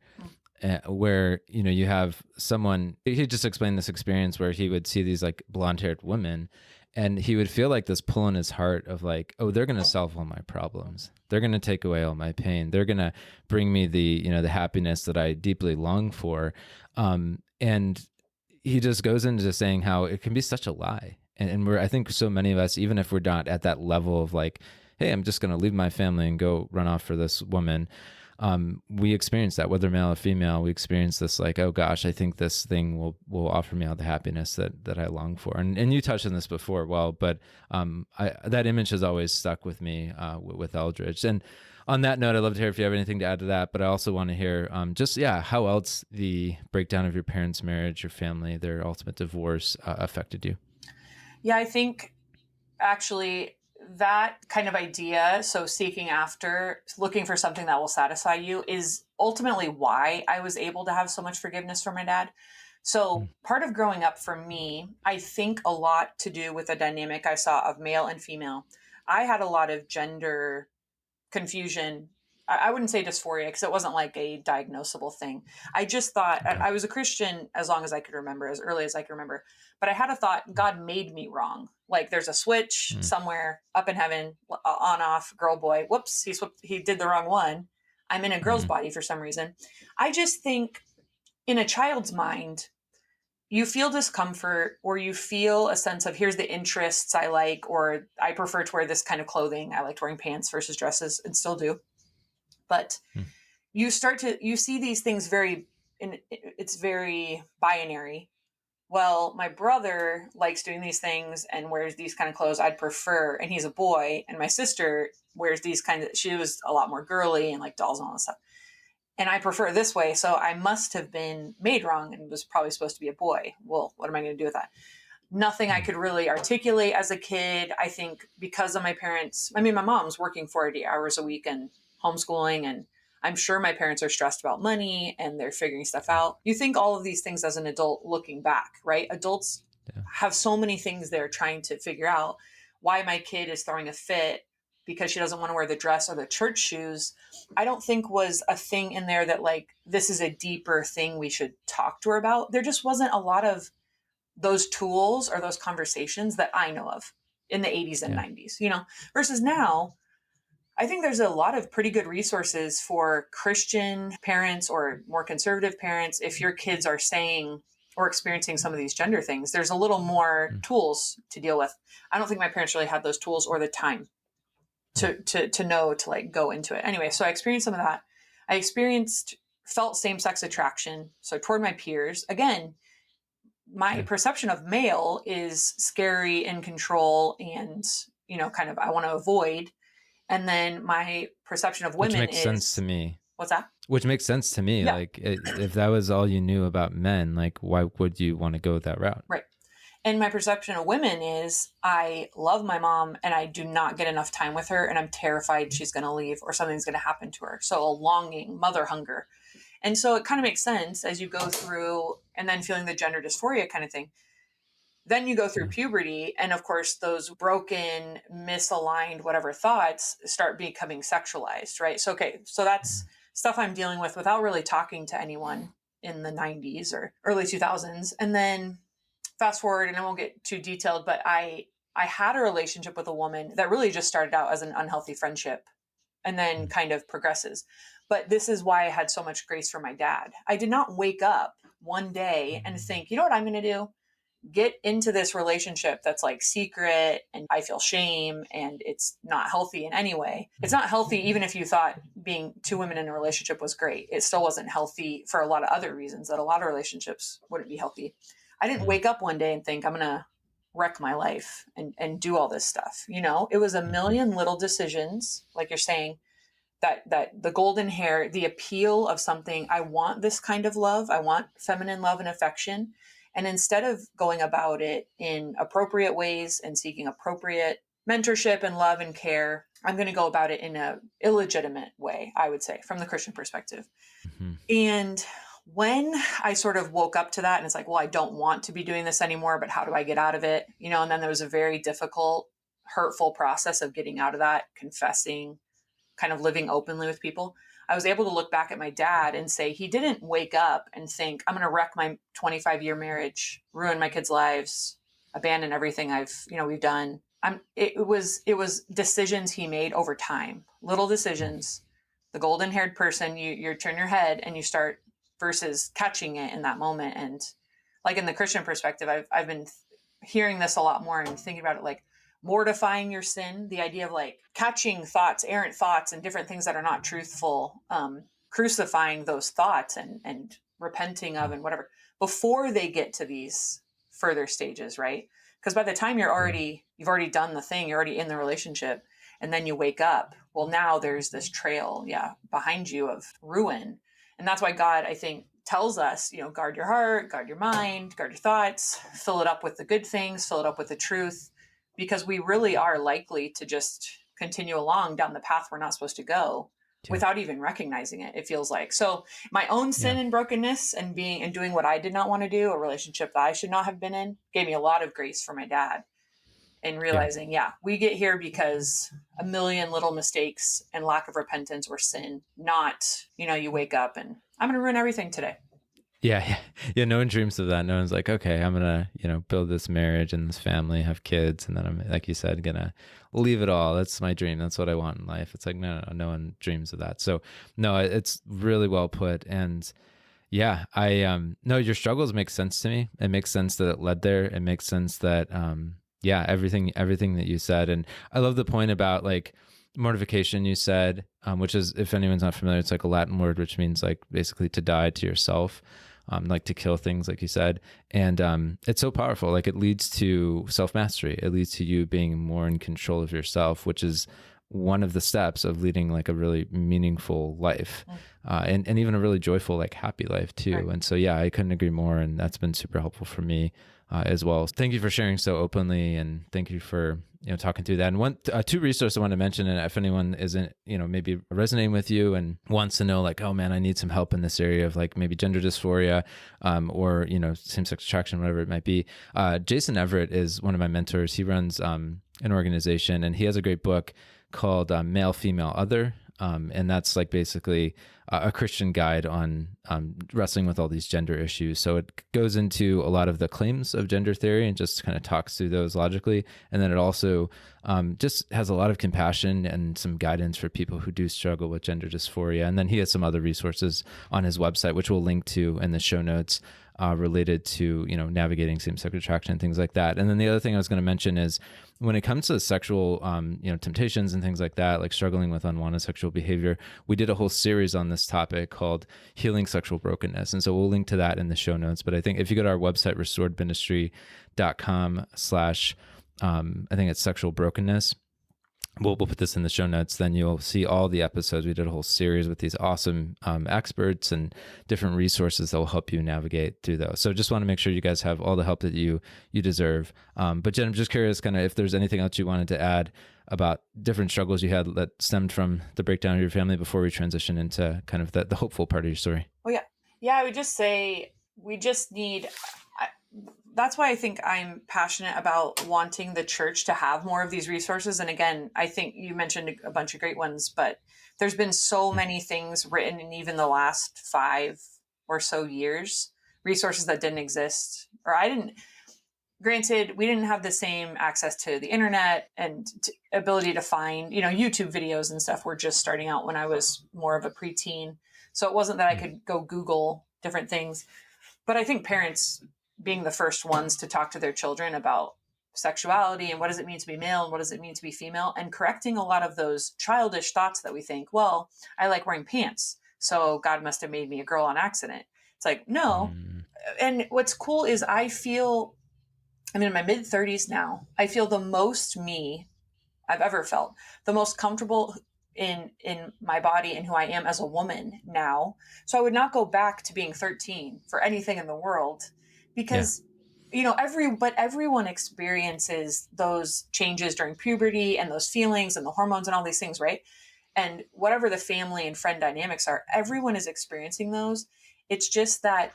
where you have someone. He just explained this experience where he would see these like blonde-haired women, and he would feel like this pull in his heart of like, oh, they're going to solve all my problems. They're going to take away all my pain. They're going to bring me the happiness that I deeply long for. And he just goes into saying how it can be such a lie. And I think so many of us, even if we're not at that level of like, hey, I'm just going to leave my family and go run off for this woman. We experience that, whether male or female. We experience this like, oh gosh, I think this thing will offer me all the happiness that I long for. And you touched on this before, well, but that image has always stuck with me with Eldredge. And on that note, I'd love to hear if you have anything to add to that. But I also want to hear how else the breakdown of your parents' marriage, your family, their ultimate divorce affected you. Yeah, I think actually that kind of idea, so seeking after, looking for something that will satisfy you, is ultimately why I was able to have so much forgiveness for my dad. So part of growing up for me, I think a lot to do with the dynamic I saw of male and female. I had a lot of gender confusion. I wouldn't say dysphoria because it wasn't like a diagnosable thing. I just thought I was a Christian as long as I could remember, as early as I could remember. But I had a thought God made me wrong. Like there's a switch somewhere up in heaven, on, off, girl, boy. Whoops, he did the wrong one. I'm in a girl's body for some reason. I just think in a child's mind, you feel discomfort or you feel a sense of here's the interests I like, or I prefer to wear this kind of clothing. I liked wearing pants versus dresses and still do. But you see these things it's very binary. Well, my brother likes doing these things and wears these kind of clothes I'd prefer, and he's a boy. And my sister wears these she was a lot more girly and like dolls and all this stuff. And I prefer it this way. So I must have been made wrong and was probably supposed to be a boy. Well, what am I going to do with that? Nothing I could really articulate as a kid. I think because of my parents, my mom's working 40 hours a week and homeschooling, and I'm sure my parents are stressed about money and they're figuring stuff out. You think all of these things as an adult looking back, right? Adults have so many things they're trying to figure out. Why my kid is throwing a fit because she doesn't want to wear the dress or the church shoes, I don't think was a thing in there that like, this is a deeper thing we should talk to her about. There just wasn't a lot of those tools or those conversations that I know of in the 80s and 90s, versus now. I think there's a lot of pretty good resources for Christian parents or more conservative parents. If your kids are saying or experiencing some of these gender things, there's a little more tools to deal with. I don't think my parents really had those tools or the time to know to like go into it. Anyway, so I experienced some of that. Felt same-sex attraction. So toward my peers, again, my perception of male is scary and control and, kind of, I want to avoid. And then my perception of women makes sense to me. What's that? Which makes sense to me. Yeah. Like if that was all you knew about men, like why would you want to go that route? Right. And my perception of women is I love my mom and I do not get enough time with her and I'm terrified she's going to leave or something's going to happen to her. So a longing, mother hunger. And so it kind of makes sense as you go through and then feeling the gender dysphoria kind of thing. Then you go through puberty and of course those broken, misaligned, whatever thoughts start becoming sexualized, right? So, so that's stuff I'm dealing with without really talking to anyone in the 90s or early 2000s. And then fast forward, and I won't get too detailed, but I had a relationship with a woman that really just started out as an unhealthy friendship and then kind of progresses. But this is why I had so much grace for my dad. I did not wake up one day and think, you know what I'm going to do? Get into this relationship that's like secret and I feel shame and it's not healthy in any way. It's not healthy even if you thought being two women in a relationship was great. It still wasn't healthy for a lot of other reasons that a lot of relationships wouldn't be healthy. I didn't wake up one day and think I'm going to wreck my life and do all this stuff. It was a million little decisions, like you're saying, that the golden hair, the appeal of something, I want this kind of love. I want feminine love and affection. And instead of going about it in appropriate ways and seeking appropriate mentorship and love and care, I'm going to go about it in a illegitimate way, I would say, from the Christian perspective. Mm-hmm. And when I sort of woke up to that and it's like, well, I don't want to be doing this anymore, but how do I get out of it? You know, and then there was a very difficult, hurtful process of getting out of that, confessing, kind of living openly with people. I was able to look back at my dad and say, he didn't wake up and think, I'm going to wreck my 25-year marriage, ruin my kids' lives, abandon everything we've done. It was decisions he made over time, little decisions. The golden haired person, you turn your head and you start versus catching it in that moment. And like in the Christian perspective, I've been hearing this a lot more and thinking about it, like mortifying your sin, the idea of like catching thoughts, errant thoughts, and different things that are not truthful, crucifying those thoughts and repenting of and whatever before they get to these further stages, right? Because by the time you've already done the thing, you're already in the relationship, and then you wake up. Well, now there's this trail, behind you of ruin, and that's why God, I think, tells us, guard your heart, guard your mind, guard your thoughts, fill it up with the good things, fill it up with the truth, because we really are likely to just continue along down the path we're not supposed to go without even recognizing it. It feels like. So my own sin and brokenness and doing what I did not want to do, a relationship that I should not have been in, gave me a lot of grace for my dad. And realizing, we get here because a million little mistakes and lack of repentance or sin, not, you wake up and I'm going to ruin everything today. Yeah. No one dreams of that. No one's like, okay, I'm going to, build this marriage and this family, have kids. And then I'm, like you said, going to leave it all. That's my dream. That's what I want in life. It's like, no one dreams of that. So no, it's really well put. And no, your struggles make sense to me. It makes sense that it led there. It makes sense that, everything that you said. And I love the point about like mortification you said, which is, if anyone's not familiar, it's like a Latin word, which means like basically to die to yourself, like to kill things, like you said. And it's so powerful. Like it leads to self-mastery. It leads to you being more in control of yourself, which is one of the steps of leading like a really meaningful life, and even a really joyful, like happy life too. Right. And so, I couldn't agree more. And that's been super helpful for me as well. Thank you for sharing so openly, and thank you for talking through that. And two resources I want to mention, and if anyone isn't maybe resonating with you and wants to know like, oh man, I need some help in this area of like maybe gender dysphoria, or same-sex attraction, whatever it might be. Jason Everett is one of my mentors. He runs an organization, and he has a great book called Male, Female, Other. And that's like basically a Christian guide on wrestling with all these gender issues. So it goes into a lot of the claims of gender theory and just kind of talks through those logically. And then it also just has a lot of compassion and some guidance for people who do struggle with gender dysphoria. And then he has some other resources on his website, which we'll link to in the show notes, related to, navigating same-sex attraction and things like that. And then the other thing I was going to mention is when it comes to sexual, temptations and things like that, like struggling with unwanted sexual behavior, we did a whole series on this topic called Healing Sexual Brokenness. And so we'll link to that in the show notes. But I think if you go to our website, restoredministry.com/ I think it's sexual brokenness. We'll put this in the show notes. Then you'll see all the episodes. We did a whole series with these awesome experts and different resources that will help you navigate through those. So just want to make sure you guys have all the help that you deserve. But Jen, I'm just curious kind of if there's anything else you wanted to add about different struggles you had that stemmed from the breakdown of your family before we transition into kind of the hopeful part of your story. Oh, yeah. Yeah, I would just say we just need... that's why I think I'm passionate about wanting the church to have more of these resources. And again, I think you mentioned a bunch of great ones, but there's been so many things written in even the last 5 or so years, resources that didn't exist, or granted, we didn't have the same access to the internet and ability to find, YouTube videos and stuff were just starting out when I was more of a preteen. So it wasn't that I could go Google different things, but I think parents being the first ones to talk to their children about sexuality and what does it mean to be male and what does it mean to be female, and correcting a lot of those childish thoughts that we think, well, I like wearing pants, so God must have made me a girl on accident. It's like, no. And what's cool is I'm in my mid 30s now. I feel the most me I've ever felt, the most comfortable in my body and who I am as a woman now. So I would not go back to being 13 for anything in the world, because but everyone experiences those changes during puberty and those feelings and the hormones and all these things, right? And whatever the family and friend dynamics are, everyone is experiencing those. It's just that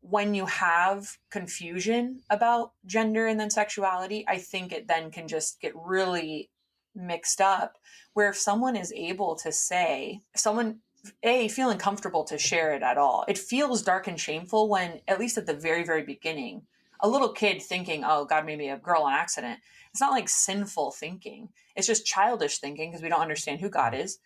when you have confusion about gender and then sexuality, I think it then can just get really mixed up. Where if someone is able to say, someone, feeling comfortable to share it at all, it feels dark and shameful when, at least at the very, very beginning, a little kid thinking, oh, God made me a girl on accident. It's not like sinful thinking. It's just childish thinking because we don't understand who God is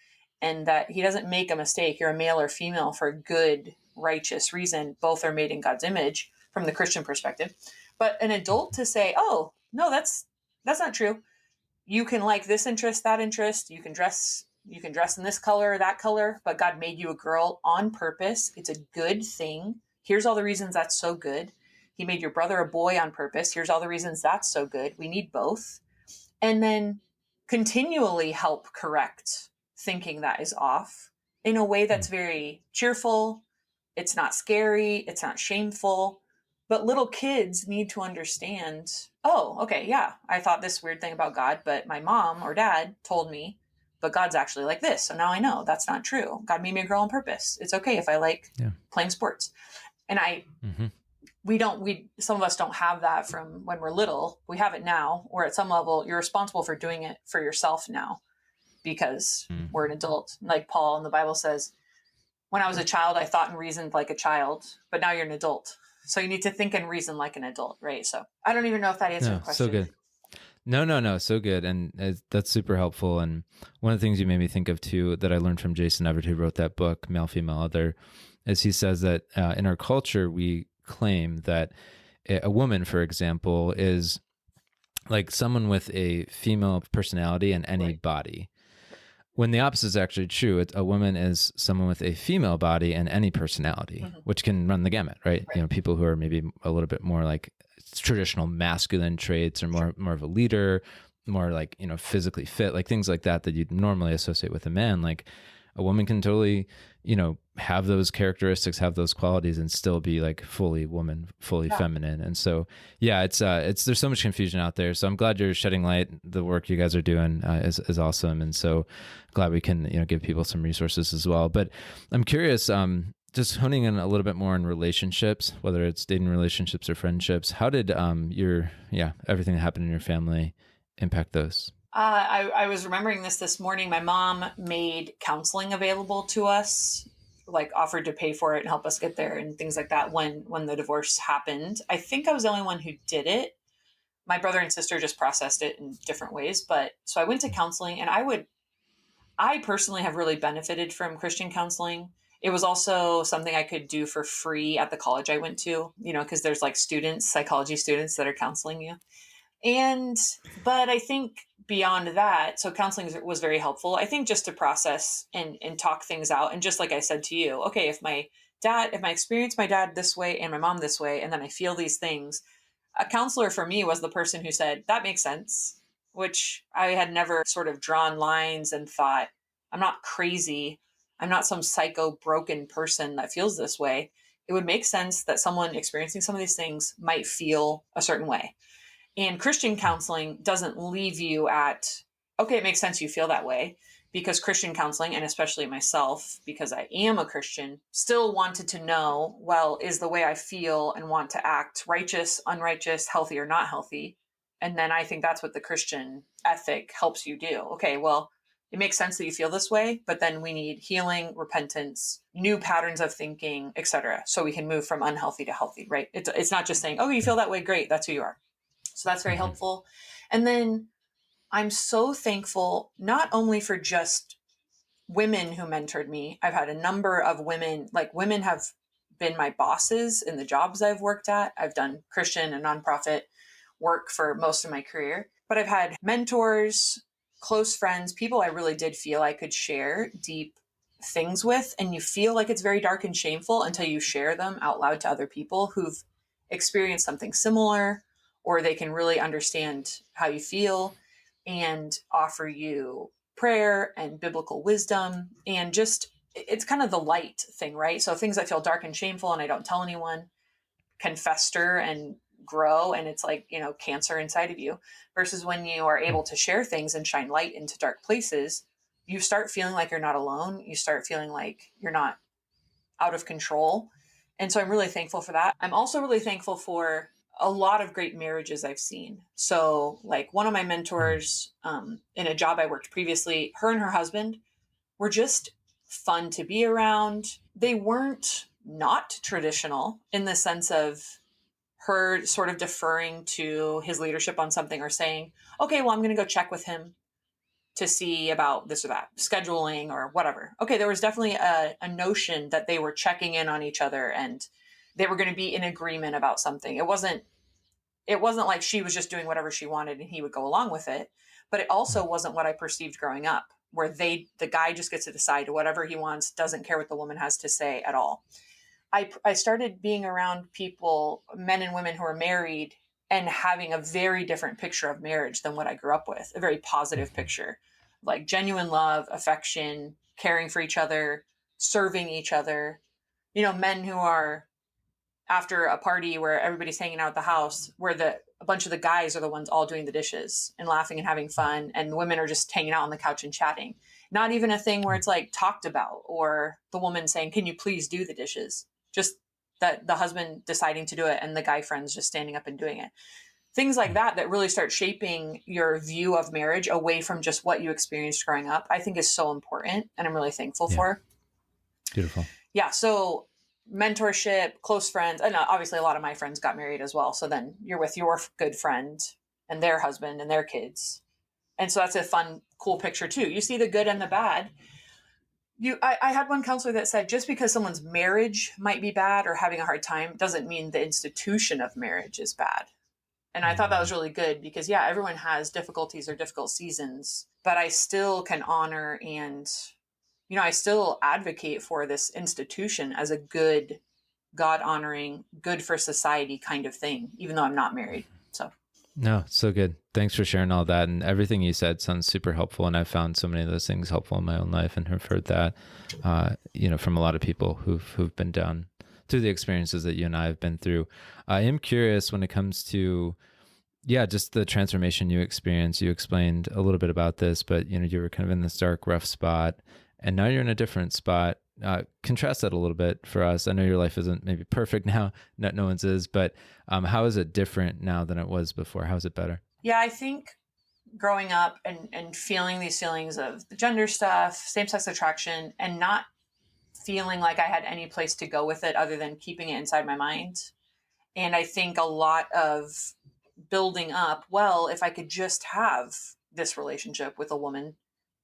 and that he doesn't make a mistake. You're a male or female for a good, righteous reason. Both are made in God's image from the Christian perspective. But an adult to say, oh, no, that's not true. You can like this interest, that interest. You can dress in this color or that color, but God made you a girl on purpose. It's a good thing. Here's all the reasons that's so good. He made your brother a boy on purpose. Here's all the reasons that's so good. We need both. And then continually help correct thinking that is off in a way that's very cheerful. It's not scary. It's not shameful. But little kids need to understand, oh, okay, yeah, I thought this weird thing about God, but my mom or dad told me, but God's actually like this. So now I know that's not true. God made me a girl on purpose. It's okay if I like playing sports. And some of us don't have that from when we're little. We have it now, or at some level, you're responsible for doing it for yourself now because we're an adult. Like Paul in the Bible says, when I was a child, I thought and reasoned like a child, but now you're an adult. So you need to think and reason like an adult, right? So I don't even know if that answered the question. So good. No, so good. And that's super helpful. And one of the things you made me think of too, that I learned from Jason Everett, who wrote that book, Male, Female, Other, is he says that in our culture, we claim that a woman, for example, is like someone with a female personality in any body. When the opposite is actually true, a woman is someone with a female body and any personality, which can run the gamut, right? People who are maybe a little bit more like traditional masculine traits, or more of a leader, more like, physically fit, like things like that you'd normally associate with a man. Like a woman can totally, have those characteristics, have those qualities, and still be like fully woman, fully feminine. And so, it's there's so much confusion out there. So I'm glad you're shedding light. The work you guys are doing is awesome. And so glad we can, give people some resources as well. But I'm curious, just honing in a little bit more on relationships, whether it's dating relationships or friendships. How did everything that happened in your family impact those? I was remembering this morning. My mom made counseling available to us, like offered to pay for it and help us get there and things like that when the divorce happened. I think I was the only one who did it. My brother and sister just processed it in different ways. But so I went to counseling, and I personally have really benefited from Christian counseling. It was also something I could do for free at the college I went to, because there's like psychology students that are counseling you. But I think beyond that, so counseling was very helpful, I think, just to process and talk things out. And just like I said to you, okay, if I experience my dad this way and my mom this way, and then I feel these things, a counselor for me was the person who said, that makes sense, which I had never sort of drawn lines and thought, I'm not crazy. I'm not some psycho broken person that feels this way. It would make sense that someone experiencing some of these things might feel a certain way. And Christian counseling doesn't leave you at, okay, it makes sense you feel that way, because Christian counseling, and especially myself, because I am a Christian, still wanted to know, well, is the way I feel and want to act righteous, unrighteous, healthy, or not healthy? And then I think that's what the Christian ethic helps you do. Okay, well, it makes sense that you feel this way, but then we need healing, repentance, new patterns of thinking, etc., so we can move from unhealthy to healthy, right? It's not just saying, oh, you feel that way, great, that's who you are. So that's very helpful. And then I'm so thankful not only for just women who mentored me. I've had a number of women have been my bosses in the jobs I've worked at. I've done Christian and nonprofit work for most of my career, but I've had mentors, close friends, people I really did feel I could share deep things with. And you feel like it's very dark and shameful until you share them out loud to other people who've experienced something similar, or they can really understand how you feel and offer you prayer and biblical wisdom. And just, it's kind of the light thing, right? So things that feel dark and shameful and I don't tell anyone can fester and grow and it's like, cancer inside of you, versus when you are able to share things and shine light into dark places, you start feeling like you're not alone. You start feeling like you're not out of control. And so I'm really thankful for that. I'm also really thankful for a lot of great marriages I've seen. So like one of my mentors in a job I worked previously, her and her husband were just fun to be around. They weren't not traditional in the sense of her sort of deferring to his leadership on something or saying, okay, well, I'm going to go check with him to see about this or that, scheduling or whatever. Okay, there was definitely a notion that they were checking in on each other and they were going to be in agreement about something. It wasn't like she was just doing whatever she wanted and he would go along with it. But it also wasn't what I perceived growing up, where the guy just gets to decide whatever he wants, doesn't care what the woman has to say at all. I started being around people, men and women who are married, and having a very different picture of marriage than what I grew up with, a very positive picture, like genuine love, affection, caring for each other, serving each other. Men who are after a party where everybody's hanging out at the house, where a bunch of the guys are the ones all doing the dishes and laughing and having fun, and the women are just hanging out on the couch and chatting. Not even a thing where it's like talked about, or the woman saying, "Can you please do the dishes?" Just that the husband deciding to do it and the guy friends just standing up and doing it. Things like that really start shaping your view of marriage away from just what you experienced growing up, I think is so important, and I'm really thankful for. Beautiful. Yeah. So mentorship, close friends, and obviously a lot of my friends got married as well. So then you're with your good friend and their husband and their kids. And so that's a fun, cool picture too. You see the good and the bad. I had one counselor that said just because someone's marriage might be bad or having a hard time doesn't mean the institution of marriage is bad. And I thought that was really good because, yeah, everyone has difficulties or difficult seasons, but I still can honor and, I still advocate for this institution as a good, God honoring, good for society kind of thing, even though I'm not married. So. No, so good. Thanks for sharing all that. And everything you said sounds super helpful. And I've found so many of those things helpful in my own life and have heard that, from a lot of people who've been down through the experiences that you and I have been through. I am curious when it comes to, just the transformation you experienced. You explained a little bit about this, but, you were kind of in this dark, rough spot and now you're in a different spot. Contrast that a little bit for us. I know your life isn't maybe perfect now, no one's is, but how is it different now than it was before? How is it better? Yeah, I think growing up and feeling these feelings of the gender stuff, same-sex attraction, and not feeling like I had any place to go with it other than keeping it inside my mind. And I think a lot of building up, well, if I could just have this relationship with a woman,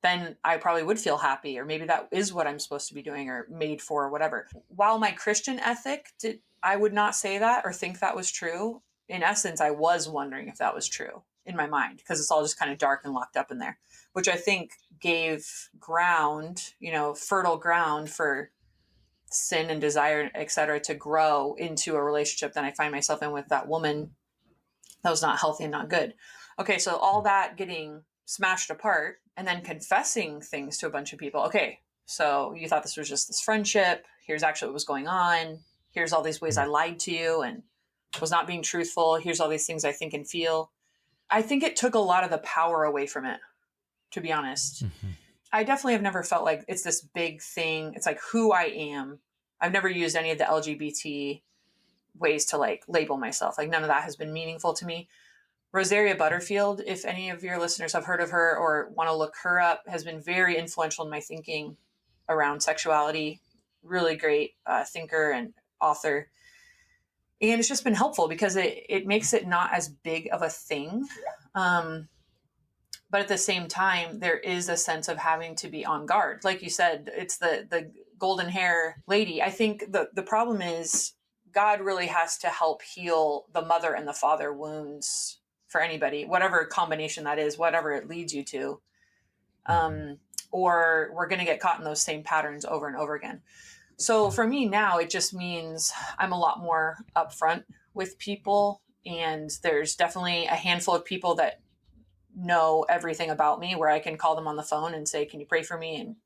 then I probably would feel happy, or maybe that is what I'm supposed to be doing or made for or whatever. While my Christian ethic I would not say that or think that was true. In essence, I was wondering if that was true in my mind because it's all just kind of dark and locked up in there, which I think gave ground, fertile ground for sin and desire, et cetera, to grow into a relationship that I find myself in with that woman that was not healthy and not good. Okay, so all that getting smashed apart and then confessing things to a bunch of people. Okay, so you thought this was just this friendship. Here's actually what was going on. Here's all these ways I lied to you and was not being truthful. Here's all these things I think and feel. I think it took a lot of the power away from it, to be honest. Mm-hmm. I definitely have never felt like it's this big thing. It's like who I am. I've never used any of the LGBT ways to like label myself. Like none of that has been meaningful to me. Rosaria Butterfield, if any of your listeners have heard of her or want to look her up, has been very influential in my thinking around sexuality. Really great thinker and author. And it's just been helpful because it makes it not as big of a thing. But at the same time, there is a sense of having to be on guard. Like you said, it's the golden hair lady. I think the problem is God really has to help heal the mother and the father wounds for anybody, whatever combination that is, whatever it leads you to. Or we're going to get caught in those same patterns over and over again. So for me now, it just means I'm a lot more upfront with people. And there's definitely a handful of people that know everything about me where I can call them on the phone and say, can you pray for me? And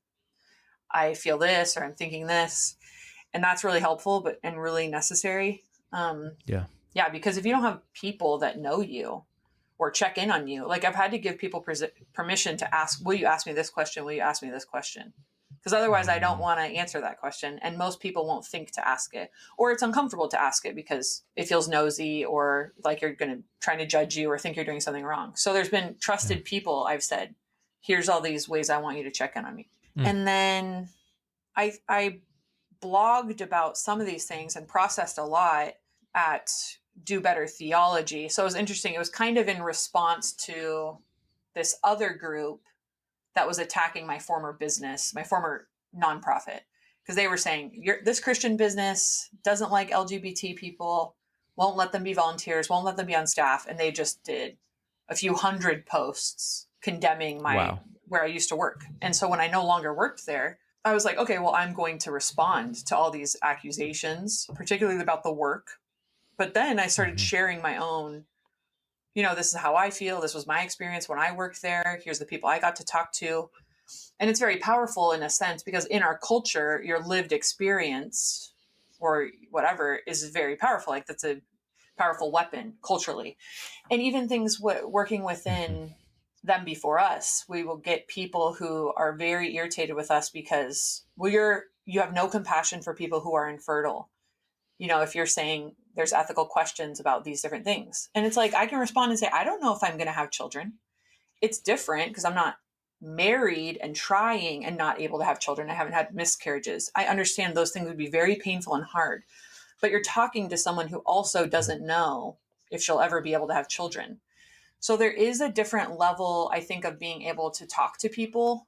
I feel this, or I'm thinking this. And that's really helpful, and really necessary. Yeah. Yeah, because if you don't have people that know you or check in on you, like I've had to give people permission to ask, will you ask me this question? Will you ask me this question? Because otherwise I don't want to answer that question. And most people won't think to ask it, or it's uncomfortable to ask it because it feels nosy or like you're going to trying to judge you or think you're doing something wrong. So there's been trusted people I've said, here's all these ways I want you to check in on me. And then I blogged about some of these things and processed a lot at Do Better Theology. So it was interesting. It was kind of in response to this other group that was attacking my former business, my former nonprofit, because they were saying, this Christian business doesn't like LGBT people, won't let them be volunteers, won't let them be on staff. And they just did a few hundred posts condemning where I used to work. And so when I no longer worked there, I was like, okay, well, I'm going to respond to all these accusations, particularly about the work. But then I started sharing my own, this is how I feel. This was my experience when I worked there. Here's the people I got to talk to. And it's very powerful in a sense because in our culture, your lived experience or whatever is very powerful. Like that's a powerful weapon culturally. And even things working within them before us, we will get people who are very irritated with us because you have no compassion for people who are infertile. If you're saying there's ethical questions about these different things. And it's like, I can respond and say, I don't know if I'm going to have children. It's different because I'm not married and trying and not able to have children. I haven't had miscarriages. I understand those things would be very painful and hard, but you're talking to someone who also doesn't know if she'll ever be able to have children. So there is a different level, I think, of being able to talk to people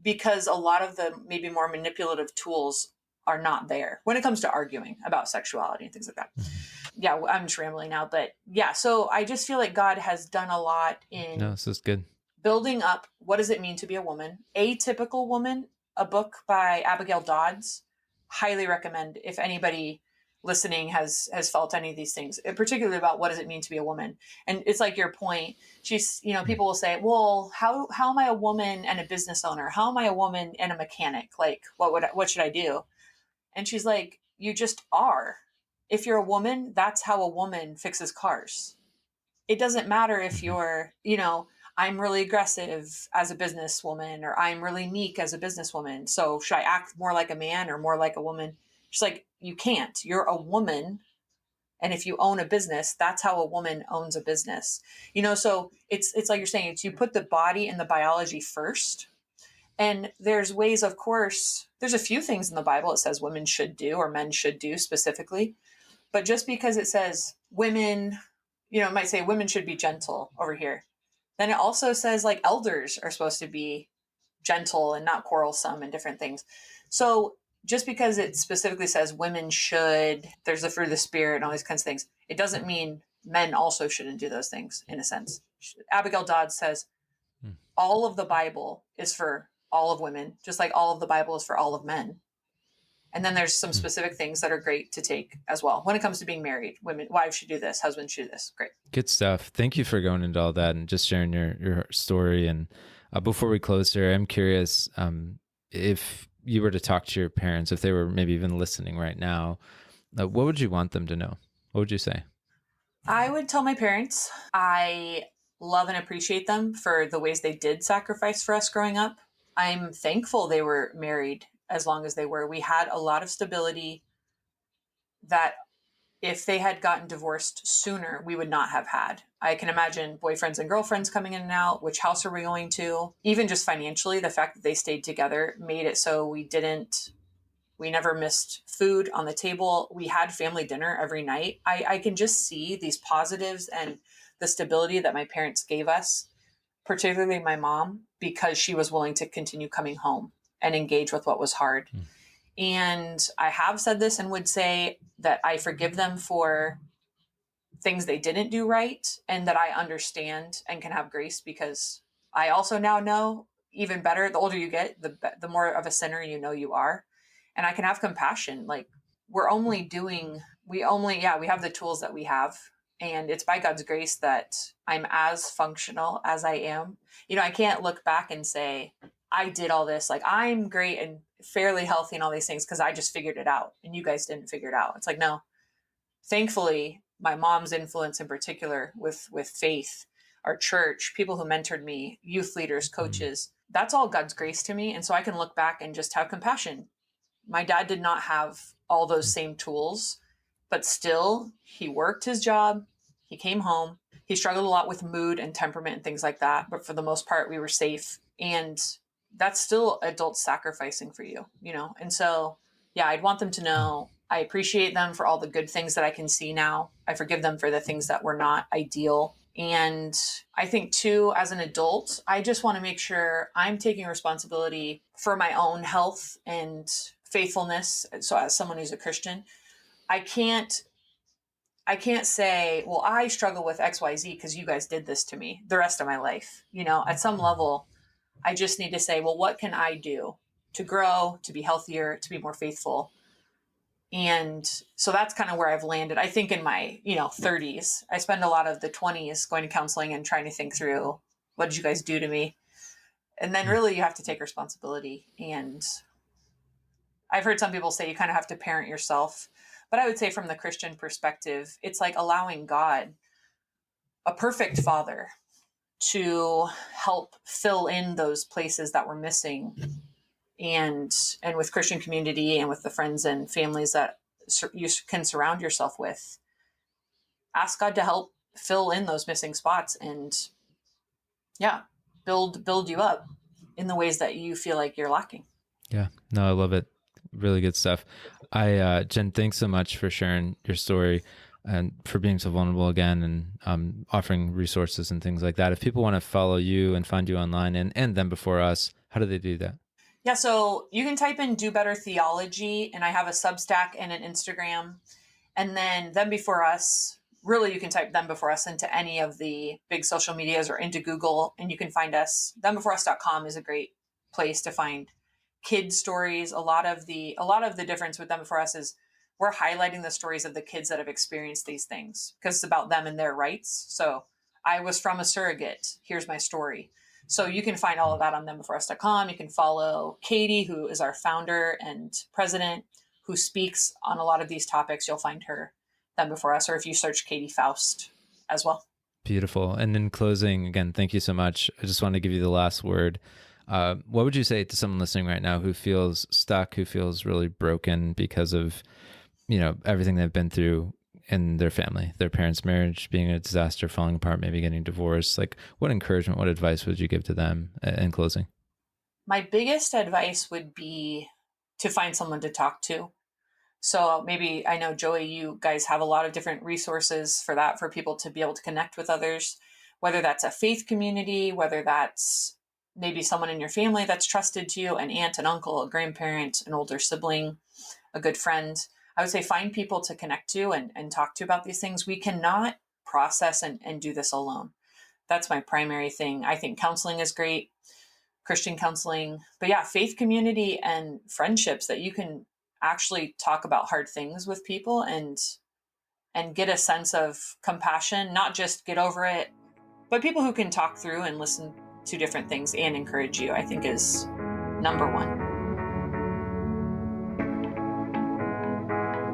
because a lot of the maybe more manipulative tools are not there when it comes to arguing about sexuality and things like that. Yeah, I'm just rambling now, but yeah, so I just feel like God has done a lot in this is good. Building up what does it mean to be a woman, Atypical Woman, a book by Abigail Dodds. Highly recommend if anybody listening has felt any of these things, particularly about what does it mean to be a woman. And it's like your point. She's, people will say, well, how am I a woman and a business owner? How am I a woman and a mechanic? Like, what should I do? And she's like, you just are. If you're a woman, that's how a woman fixes cars. It doesn't matter if you're, I'm really aggressive as a businesswoman or I'm really meek as a businesswoman. So should I act more like a man or more like a woman? She's like, you can't. You're a woman. And if you own a business, that's how a woman owns a business. So it's like you're saying, it's you put the body and the biology first. And there's ways, of course, there's a few things in the Bible it says women should do or men should do specifically. But just because it says women, it might say women should be gentle over here. Then it also says like elders are supposed to be gentle and not quarrelsome and different things. So just because it specifically says women should, there's the fruit of the spirit and all these kinds of things, it doesn't mean men also shouldn't do those things in a sense. Abigail Dodd says all of the Bible is for all of women, just like all of the Bible is for all of men. And then there's some specific things that are great to take as well. When it comes to being married, wives should do this, husbands should do this. Great. Good stuff. Thank you for going into all that and just sharing your story. And before we close here, I'm curious if you were to talk to your parents, if they were maybe even listening right now, what would you want them to know? What would you say? I would tell my parents I love and appreciate them for the ways they did sacrifice for us growing up. I'm thankful they were married as long as they were. We had a lot of stability that if they had gotten divorced sooner, we would not have had. I can imagine boyfriends and girlfriends coming in and out. Which house are we going to? Even just financially, the fact that they stayed together made it so we never missed food on the table. We had family dinner every night. I can just see these positives and the stability that my parents gave us, particularly my mom, because she was willing to continue coming home and engage with what was hard. And I have said this and would say that I forgive them for things they didn't do right and that I understand and can have grace because I also now know even better, the older you get, the more of a sinner you are. And I can have compassion. Like we have the tools that we have. And it's by God's grace that I'm as functional as I am. I can't look back and say, I did all this. Like I'm great and fairly healthy and all these things because I just figured it out and you guys didn't figure it out. It's like, no, thankfully my mom's influence in particular with faith, our church, people who mentored me, youth leaders, coaches, that's all God's grace to me. And so I can look back and just have compassion. My dad did not have all those same tools, but still he worked his job. He came home. He struggled a lot with mood and temperament and things like that. But for the most part, we were safe. And that's still adults sacrificing for you, you know? And so, yeah, I'd want them to know I appreciate them for all the good things that I can see now. I forgive them for the things that were not ideal. And I think too, as an adult, I just want to make sure I'm taking responsibility for my own health and faithfulness. So as someone who's a Christian, I can't say, well, I struggle with XYZ because you guys did this to me the rest of my life. You know, at some level, I just need to say, well, what can I do to grow, to be healthier, to be more faithful? And so that's kind of where I've landed. I think in my, 30s, I spend a lot of the 20s going to counseling and trying to think through, what did you guys do to me? And then really you have to take responsibility. And I've heard some people say you kind of have to parent yourself. But I would say from the Christian perspective, it's like allowing God, a perfect father, to help fill in those places that we're missing. And with Christian community and with the friends and families that you can surround yourself with, ask God to help fill in those missing spots and build you up in the ways that you feel like you're lacking. Yeah, no, I love it. Really good stuff. Jenn, thanks so much for sharing your story and for being so vulnerable again, and offering resources and things like that. If people want to follow you and find you online and Them Before Us, how do they do that? Yeah, so you can type in Do Better Theology, and I have a Substack and an Instagram. And then Them Before Us, really you can type Them Before Us into any of the big social medias or into Google, and you can find us. ThemBeforeUs.com is a great place to find kids' stories. A lot of the difference with Them Before Us is we're highlighting the stories of the kids that have experienced these things because it's about them and their rights. So I was from a surrogate. Here's my story. So you can find all of that on ThemBeforeUs.com. You can follow Katie, who is our founder and president, who speaks on a lot of these topics. You'll find her Them Before Us, or if you search Katie Faust as well. Beautiful. And in closing, again, thank you so much. I just want to give you the last word. What would you say to someone listening right now who feels stuck, who feels really broken because of, everything they've been through in their family, their parents' marriage being a disaster, falling apart, maybe getting divorced? Like, what encouragement, what advice would you give to them in closing? My biggest advice would be to find someone to talk to. So maybe, I know, Joey, you guys have a lot of different resources for that, for people to be able to connect with others, whether that's a faith community, whether that's maybe someone in your family that's trusted to you, an aunt, an uncle, a grandparent, an older sibling, a good friend. I would say find people to connect to and talk to about these things. We cannot process and do this alone. That's my primary thing. I think counseling is great, Christian counseling, but yeah, faith community and friendships that you can actually talk about hard things with people and get a sense of compassion, not just get over it, but people who can talk through and listen to different things and encourage you, I think is number one.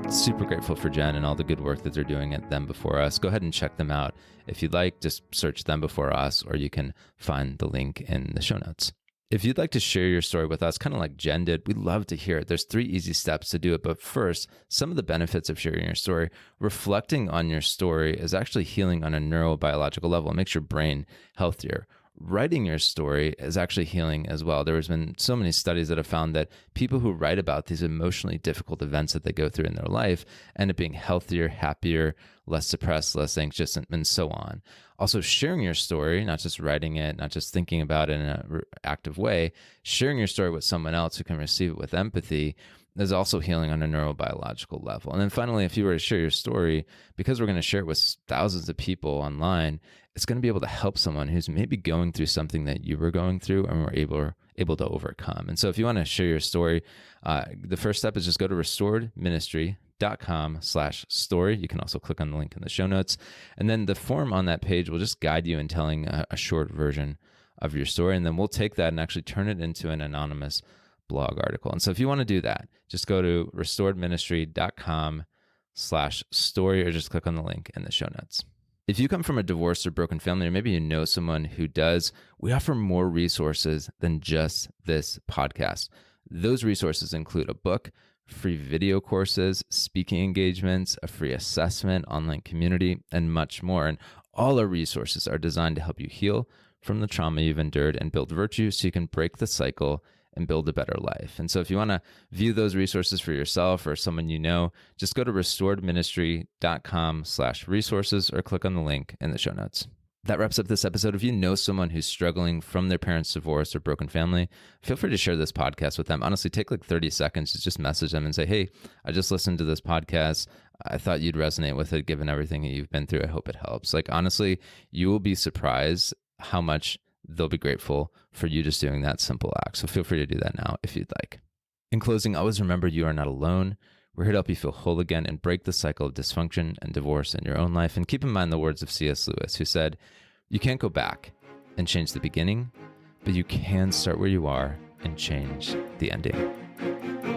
Super grateful for Jenn and all the good work that they're doing at Them Before Us. Go ahead and check them out. If you'd like, just search Them Before Us, or you can find the link in the show notes. If you'd like to share your story with us, kind of like Jenn did, we'd love to hear it. There's 3 easy steps to do it. But first, some of the benefits of sharing your story. Reflecting on your story is actually healing on a neurobiological level. It makes your brain healthier. Writing your story is actually healing as well. There has been so many studies that have found that people who write about these emotionally difficult events that they go through in their life end up being healthier, happier, less depressed, less anxious, and so on. Also, sharing your story, not just writing it, not just thinking about it in an active way, sharing your story with someone else who can receive it with empathy is also healing on a neurobiological level. And then finally, if you were to share your story, because we're going to share it with thousands of people online, it's going to be able to help someone who's maybe going through something that you were going through and were able to overcome. And so if you want to share your story, the first step is just go to restoredministry.com/story. You can also click on the link in the show notes. And then the form on that page will just guide you in telling a short version of your story. And then we'll take that and actually turn it into an anonymous blog article. And so if you want to do that, just go to restoredministry.com podcast.com/story, or just click on the link in the show notes. If you come from a divorced or broken family, or maybe you know someone who does, we offer more resources than just this podcast. Those resources include a book, free video courses, speaking engagements, a free assessment, online community, and much more. And all our resources are designed to help you heal from the trauma you've endured and build virtue so you can break the cycle and build a better life. And so if you want to view those resources for yourself or someone you know, just go to restoredministry.com/resources or click on the link in the show notes. That wraps up this episode. If you know someone who's struggling from their parents' divorce or broken family, feel free to share this podcast with them. Honestly, take like 30 seconds to just message them and say, hey, I just listened to this podcast. I thought you'd resonate with it given everything that you've been through. I hope it helps. Like, honestly, you will be surprised how much they'll be grateful for you just doing that simple act. So feel free to do that now if you'd like. In closing, always remember you are not alone. We're here to help you feel whole again and break the cycle of dysfunction and divorce in your own life. And keep in mind the words of C.S. Lewis, who said, you can't go back and change the beginning, but you can start where you are and change the ending.